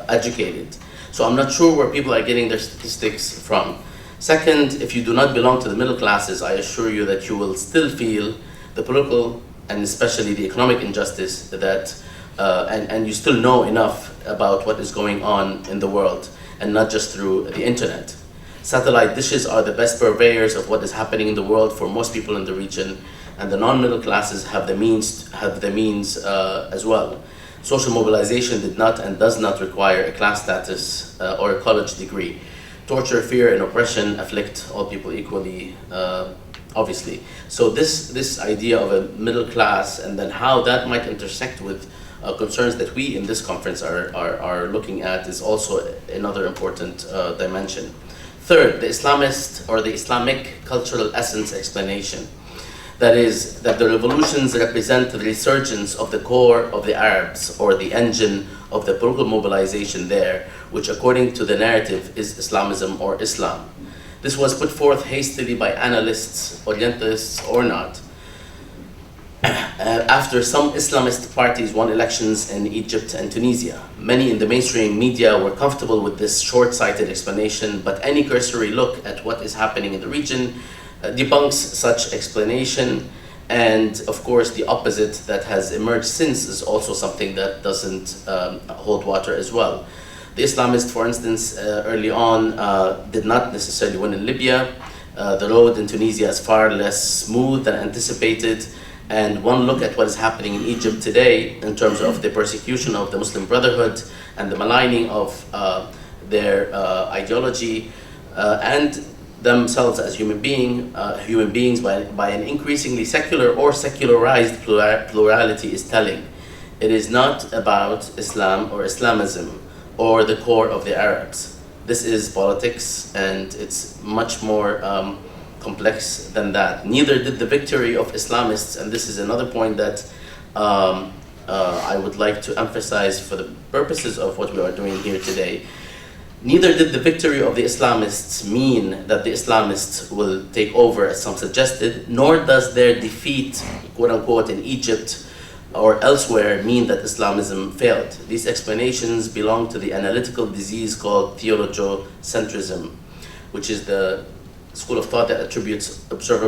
[SPEAKER 4] educated. So I'm not sure where people are getting their statistics from. Second, if you do not belong to the middle classes, I assure you that you will still feel the political and especially the economic injustice that, and you still know enough about what is going on in the world, and not just through the internet. Satellite dishes are the best purveyors of what is happening in the world for most people in the region, and the non-middle classes have the means as well. Social mobilization did not and does not require a class status or a college degree. Torture, fear, and oppression afflict all people equally, obviously. So this idea of a middle class and then how that might intersect with concerns that we in this conference are looking at is also another important dimension. Third, the Islamist or the Islamic cultural essence explanation. That is, that the revolutions represent the resurgence of the core of the Arabs, or the engine of the political mobilization there, which according to the narrative is Islamism or Islam. This was put forth hastily by analysts, Orientalists or not, after some Islamist parties won elections in Egypt and Tunisia. Many in the mainstream media were comfortable with this short-sighted explanation, but any cursory look at what is happening in the region debunks such explanation, and of course the opposite that has emerged since is also something that doesn't hold water as well. The Islamists, for instance, early on did not necessarily win in Libya. The road in Tunisia is far less smooth than anticipated. And one look at what is happening in Egypt today in terms of the persecution of the Muslim Brotherhood and the maligning of their ideology and themselves as human beings by an increasingly secular or secularized plurality is telling. It is not about Islam or Islamism or the core of the Arabs. This is politics, and it's much more complex than that. Neither did the victory of Islamists, and this is another point that I would like to emphasize for the purposes of what we are doing here today. Neither did the victory of the Islamists mean that the Islamists will take over, as some suggested, nor does their defeat, quote unquote, in Egypt or elsewhere mean that Islamism failed. These explanations belong to the analytical disease called theologocentrism, which is the school of thought that attributes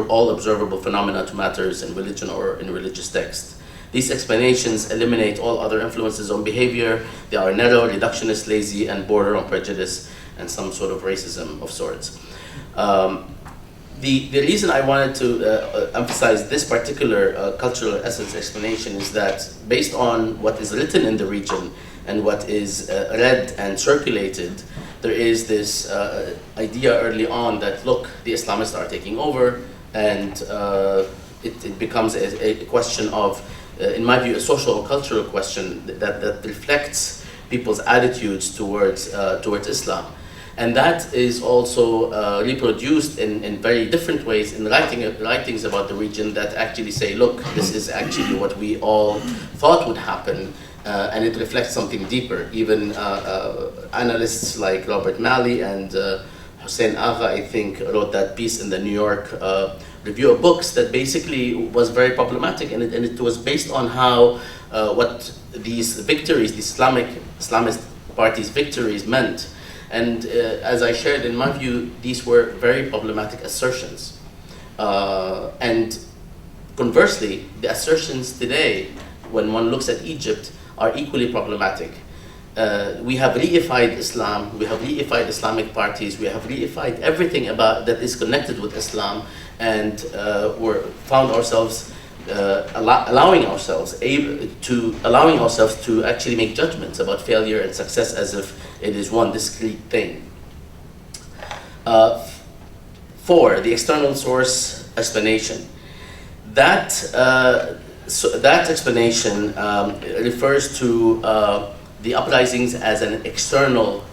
[SPEAKER 4] all observable phenomena to matters in religion or in religious text. These explanations eliminate all other influences on behavior. They are narrow, reductionist, lazy, and border on prejudice and some sort of racism of sorts. The reason I wanted to emphasize this particular cultural essence explanation is that based on what is written in the region and what is read and circulated, there is this idea early on that, look, the Islamists are taking over, and it becomes a question of, in my view, a social or cultural question that reflects people's attitudes towards Islam. And that is also reproduced in very different ways in writings about the region that actually say, look, this is actually what we all thought would happen, and it reflects something deeper. Even analysts like Robert Malley and Hussein Agha, I think, wrote that piece in the New York Review of Books that basically was very problematic, and it was based on how what these victories, these Islamist parties' victories meant. And as I shared, in my view, these were very problematic assertions. And conversely, the assertions today, when one looks at Egypt, are equally problematic. We have reified Islam, we have reified Islamic parties, we have reified everything about that is connected with Islam, and found ourselves allowing ourselves to actually make judgments about failure and success as if it is one discrete thing. 4, the external source explanation. That explanation refers to the uprisings as an external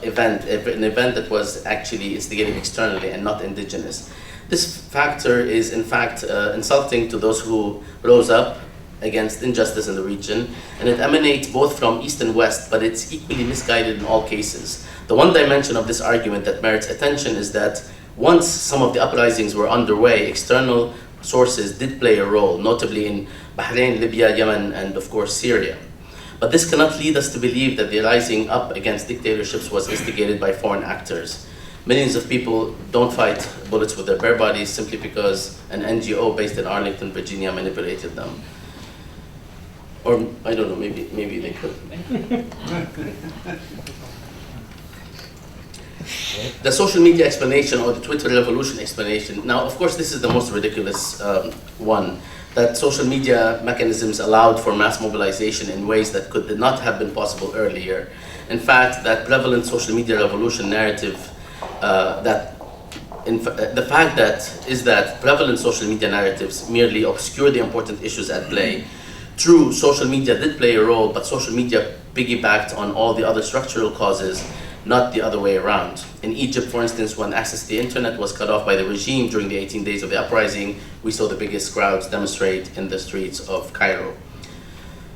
[SPEAKER 4] event, an event that was actually instigated externally and not indigenous. This factor is in fact insulting to those who rose up against injustice in the region, and it emanates both from East and West, but it's equally misguided in all cases. The one dimension of this argument that merits attention is that once some of the uprisings were underway, external sources did play a role, notably in Bahrain, Libya, Yemen, and of course Syria. But this cannot lead us to believe that the rising up against dictatorships was instigated by foreign actors. Millions of people don't fight bullets with their bare bodies simply because an NGO based in Arlington, Virginia manipulated them. Or, I don't know, maybe they could. The social media explanation, or the Twitter revolution explanation. Now, of course, this is the most ridiculous one, that social media mechanisms allowed for mass mobilization in ways that could not have been possible earlier. In fact, that prevalent social media revolution narrative, the fact that prevalent social media narratives merely obscure the important issues at play. True, social media did play a role, but social media piggybacked on all the other structural causes, not the other way around. In Egypt, for instance, when access to the internet was cut off by the regime during the 18 days of the uprising, we saw the biggest crowds demonstrate in the streets of Cairo.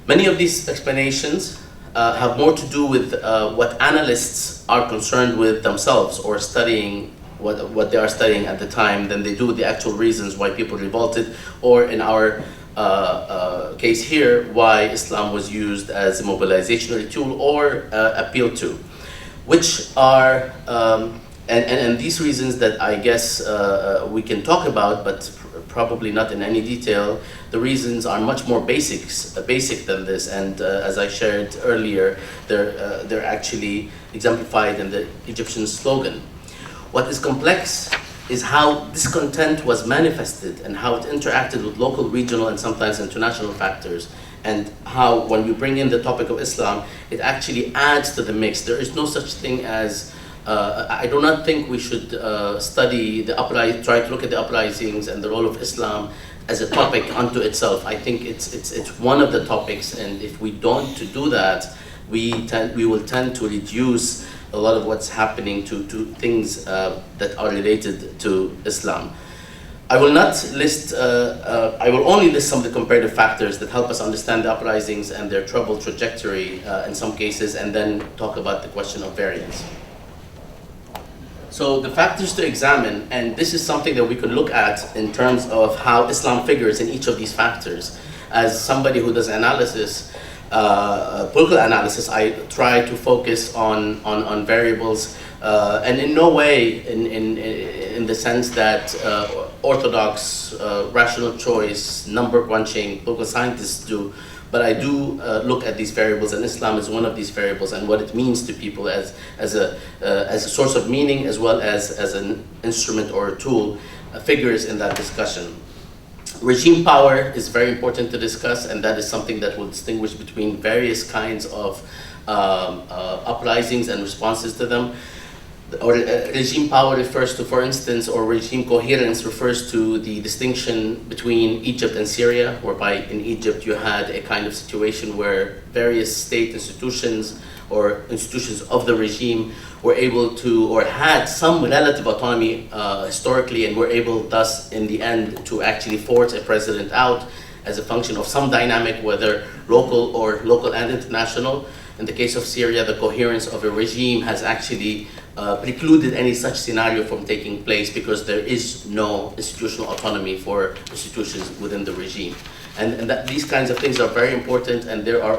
[SPEAKER 4] Many of these explanations have more to do with what analysts are concerned with themselves, or studying what they are studying at the time, than they do with the actual reasons why people revolted, or in our case here, why Islam was used as a mobilizational tool or appealed to, which are, and these reasons that I guess we can talk about, but probably not in any detail. The reasons are much more basic than this, and as I shared earlier, they're actually exemplified in the Egyptian slogan. What is complex is how discontent was manifested and how it interacted with local, regional, and sometimes international factors, and how, when we bring in the topic of Islam, it actually adds to the mix. There is no such thing as, I do not think we should try to look at the uprisings and the role of Islam as a topic unto itself. I think it's one of the topics, and if we don't do that, we will tend to reduce a lot of what's happening to things that are related to Islam. I will not list, I will only list some of the comparative factors that help us understand the uprisings and their troubled trajectory in some cases, and then talk about the question of variance. So the factors to examine, and this is something that we could look at in terms of how Islam figures in each of these factors. As somebody who does analysis, political analysis, I try to focus on variables, and in no way in the sense that orthodox, rational choice, number crunching, political scientists do. But I do look at these variables, and Islam is one of these variables, and what it means to people as a source of meaning, as well as an instrument or a tool, figures in that discussion. Regime power is very important to discuss, and that is something that will distinguish between various kinds of uprisings and responses to them. Or regime power refers to, for instance, or regime coherence refers to the distinction between Egypt and Syria, whereby in Egypt you had a kind of situation where various state institutions or institutions of the regime were able to, or had some relative autonomy historically, and were able thus in the end to actually force a president out as a function of some dynamic, whether local and international. In the case of Syria, the coherence of a regime has actually precluded any such scenario from taking place, because there is no institutional autonomy for institutions within the regime. And these kinds of things are very important, and they are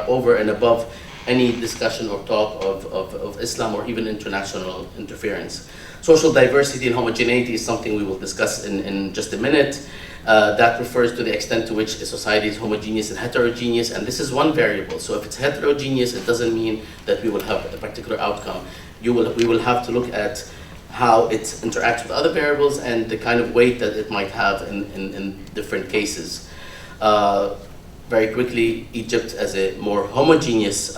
[SPEAKER 4] over and above any discussion or talk of Islam or even international interference. Social diversity and homogeneity is something we will discuss in just a minute. That refers to the extent to which a society is homogeneous and heterogeneous, and this is one variable. So if it's heterogeneous, it doesn't mean that we will have a particular outcome. We will have to look at how it interacts with other variables and the kind of weight that it might have in different cases. Very quickly, Egypt as a more homogeneous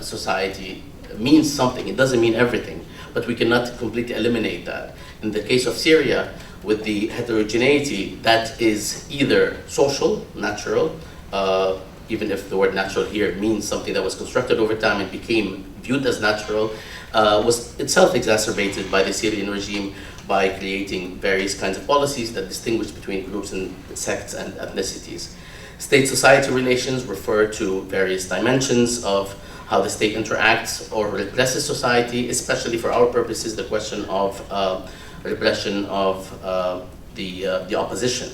[SPEAKER 4] society means something. It doesn't mean everything, but we cannot completely eliminate that. In the case of Syria, with the heterogeneity, that is either social, natural, even if the word natural here means something that was constructed over time and became viewed as natural, was itself exacerbated by the Syrian regime by creating various kinds of policies that distinguish between groups and sects and ethnicities. State-society relations refer to various dimensions of how the state interacts or represses society, especially for our purposes, the question of repression of the opposition.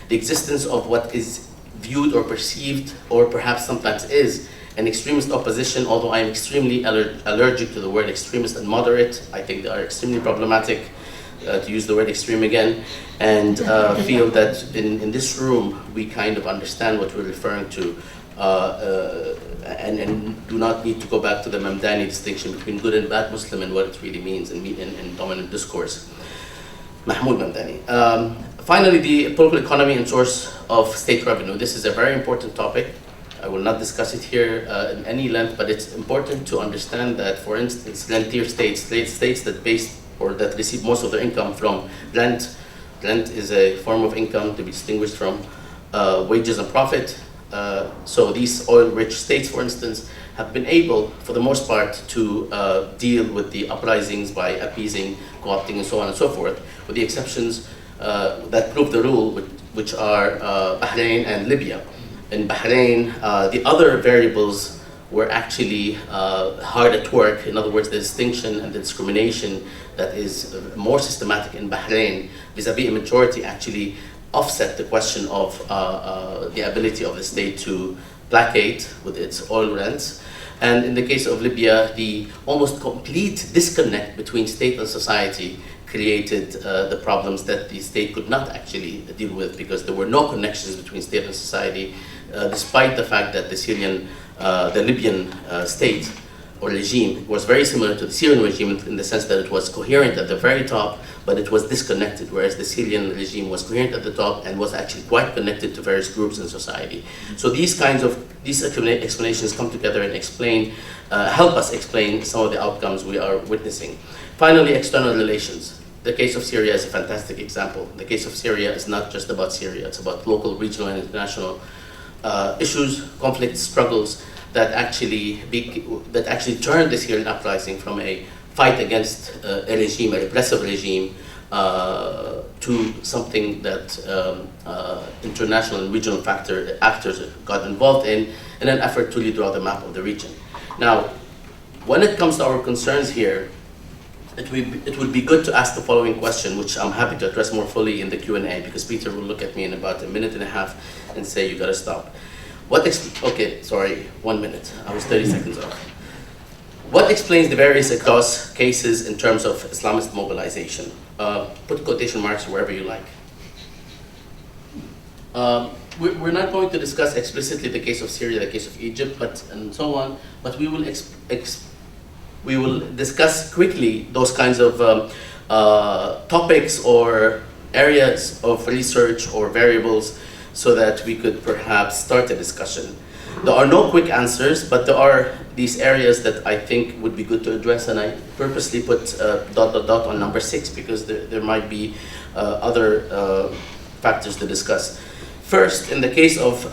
[SPEAKER 4] The existence of what is viewed or perceived, or perhaps sometimes is, an extremist opposition, although I am extremely allergic to the word extremist and moderate. I think they are extremely problematic, to use the word extreme again, and feel that in this room we kind of understand what we're referring to, and do not need to go back to the Mamdani distinction between good and bad Muslim and what it really means in dominant discourse. Mahmoud Mamdani. Finally, the political economy and source of state revenue. This is a very important topic. I will not discuss it here in any length, but it's important to understand that, for instance, rentier states that that receive most of their income from rent. Rent is a form of income to be distinguished from wages and profit. So these oil-rich states, for instance, have been able, for the most part, to deal with the uprisings by appeasing, co-opting, and so on and so forth, with the exceptions that prove the rule, which are Bahrain and Libya. In Bahrain, the other variables were actually hard at work. In other words, the distinction and the discrimination that is more systematic in Bahrain vis-a-vis a majority actually offset the question of the ability of the state to placate with its oil rents. And in the case of Libya, the almost complete disconnect between state and society created the problems that the state could not actually deal with, because there were no connections between state and society, despite the fact that the Libyan state or regime was very similar to the Syrian regime in the sense that it was coherent at the very top, but it was disconnected, whereas the Syrian regime was coherent at the top and was actually quite connected to various groups in society. So these explanations come together and help us explain some of the outcomes we are witnessing. Finally, external relations. The case of Syria is a fantastic example. The case of Syria is not just about Syria, it's about local, regional, and international issues, conflicts, struggles that actually turned the Syrian uprising from a fight against a regime, a repressive regime, to something that international and regional actors got involved in an effort to redraw the map of the region. Now, when it comes to our concerns here, it would be good to ask the following question, which I'm happy to address more fully in the Q&A, because Peter will look at me in about a minute and a half and say, you gotta stop. Okay, sorry, 1 minute. I was 30 seconds off. What explains the various across cases in terms of Islamist mobilization? Put quotation marks wherever you like. We're not going to discuss explicitly the case of Syria, the case of Egypt, and so on, but we will discuss quickly those kinds of topics or areas of research or variables so that we could perhaps start a discussion. There are no quick answers, but there are these areas that I think would be good to address, and I purposely put ... on number 6 because there might be other factors to discuss. First, in the case of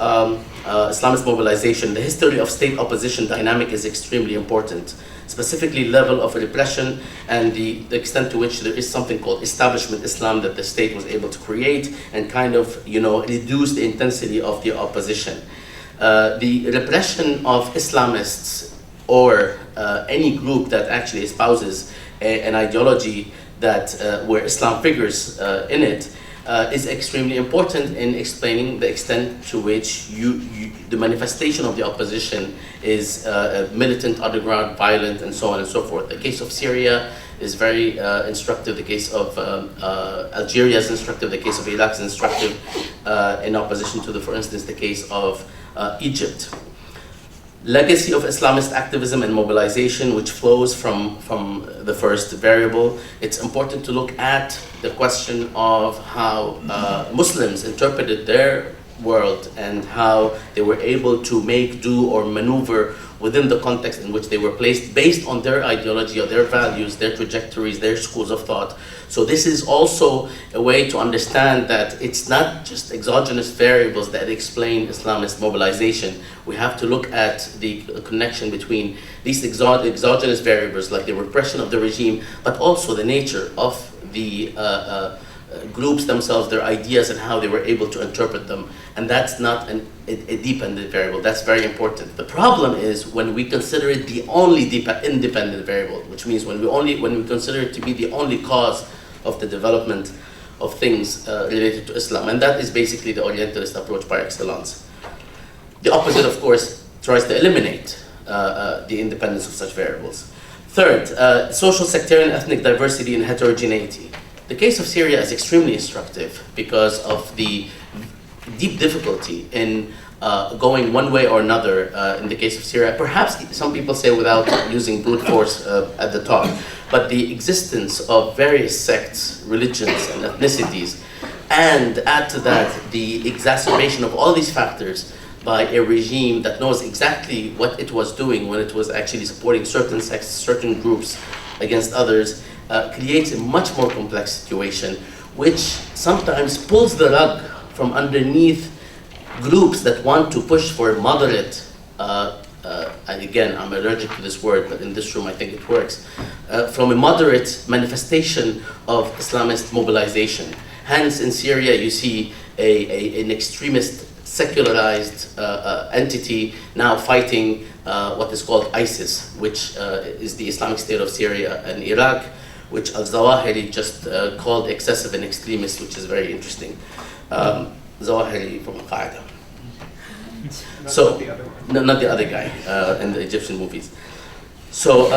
[SPEAKER 4] Islamist mobilization, the history of state opposition dynamic is extremely important, specifically level of repression and the extent to which there is something called establishment Islam that the state was able to create and kind of, reduce the intensity of the opposition. The repression of Islamists or any group that actually espouses an ideology that where Islam figures in it is extremely important in explaining the extent to which the manifestation of the opposition is militant, underground, violent, and so on and so forth. The case of Syria is very instructive. The case of Algeria is instructive. The case of Iraq is instructive in opposition to, for instance, the case of Egypt. Legacy of Islamist activism and mobilization, which flows from the first variable. It's important to look at the question of how Muslims interpreted their world and how they were able to make, do, or maneuver within the context in which they were placed based on their ideology or their values, their trajectories, their schools of thought. So this is also a way to understand that it's not just exogenous variables that explain Islamist mobilization. We have to look at the connection between these exogenous variables like the repression of the regime, but also the nature of the groups themselves, their ideas, and how they were able to interpret them. And that's not a dependent variable. That's very important. The problem is when we consider it the only independent variable, which means when we consider it to be the only cause of the development of things related to Islam. And that is basically the Orientalist approach par excellence. The opposite, of course, tries to eliminate the independence of such variables. Third, social, sectarian, ethnic diversity and heterogeneity. The case of Syria is extremely instructive because of the deep difficulty in going one way or another in the case of Syria. Perhaps some people say without using brute force at the top, but the existence of various sects, religions, and ethnicities, and add to that the exacerbation of all these factors by a regime that knows exactly what it was doing when it was actually supporting certain sects, certain groups against others, creates a much more complex situation, which sometimes pulls the rug from underneath groups that want to push for moderate, and again, I'm allergic to this word, but in this room I think it works, from a moderate manifestation of Islamist mobilization. Hence, in Syria, you see an extremist, secularized entity now fighting what is called ISIS, which is the Islamic State of Syria and Iraq, which Al-Zawahiri just called excessive and extremist, which is very interesting. Zawahiri from Al-Qaeda. So, not the other guy in the Egyptian movies. So,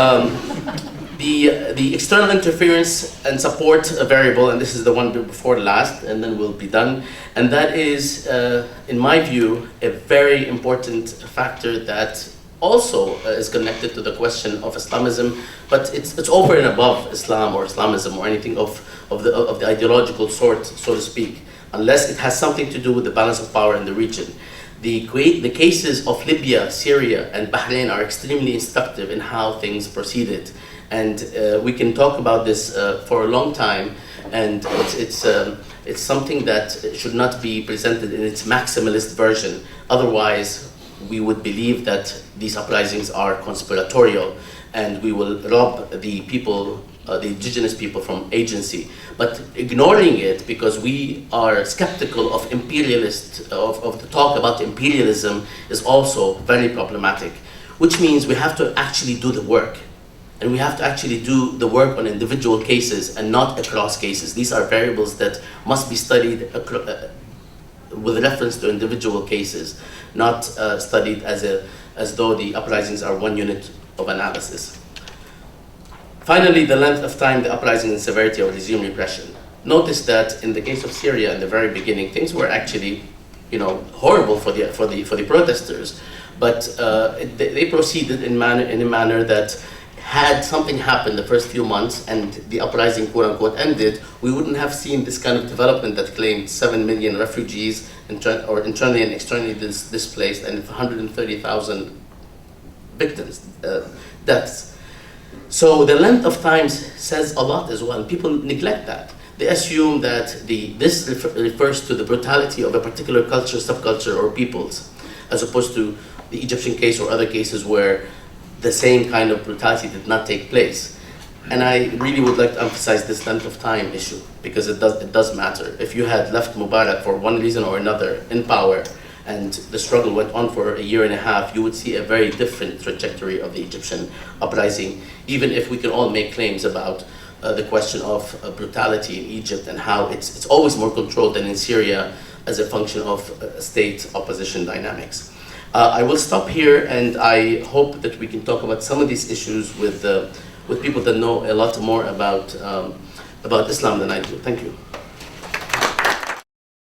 [SPEAKER 4] the external interference and support variable, and this is the one before last, and then we'll be done, and that is, in my view, a very important factor that also is connected to the question of Islamism, but it's over and above Islam or Islamism or anything of the ideological sort, so to speak, unless it has something to do with the balance of power in the region. The cases of Libya, Syria, and Bahrain are extremely instructive in how things proceeded. And we can talk about this for a long time, and it's something that should not be presented in its maximalist version. Otherwise, we would believe that these uprisings are conspiratorial, and we will rob the people, the indigenous people, from agency. But ignoring it because we are skeptical of of the talk about imperialism is also very problematic, which means we have to actually do the work. And we have to actually do the work on individual cases and not across cases. These are variables that must be studied with reference to individual cases, not studied as though the uprisings are one unit of analysis. Finally, the length of time, the uprising and severity of regime repression. Notice that in the case of Syria, in the very beginning, things were actually, horrible for the protesters, but they proceeded in a manner that, had something happened the first few months and the uprising, quote unquote, ended, we wouldn't have seen this kind of development that claimed 7 million refugees, or internally and externally displaced, and 130,000 victims, deaths. So the length of time says a lot as well, and people neglect that. They assume that this refers to the brutality of a particular culture, subculture, or peoples, as opposed to the Egyptian case or other cases where the same kind of brutality did not take place. And I really would like to emphasize this length of time issue, because it does matter. If you had left Mubarak for one reason or another in power, and the struggle went on for a year and a half, you would see a very different trajectory of the Egyptian uprising, even if we can all make claims about the question of brutality in Egypt and how it's always more controlled than in Syria as a function of state opposition dynamics. I will stop here, and I hope that we can talk about some of these issues with people that know a lot more about Islam than I do. Thank you.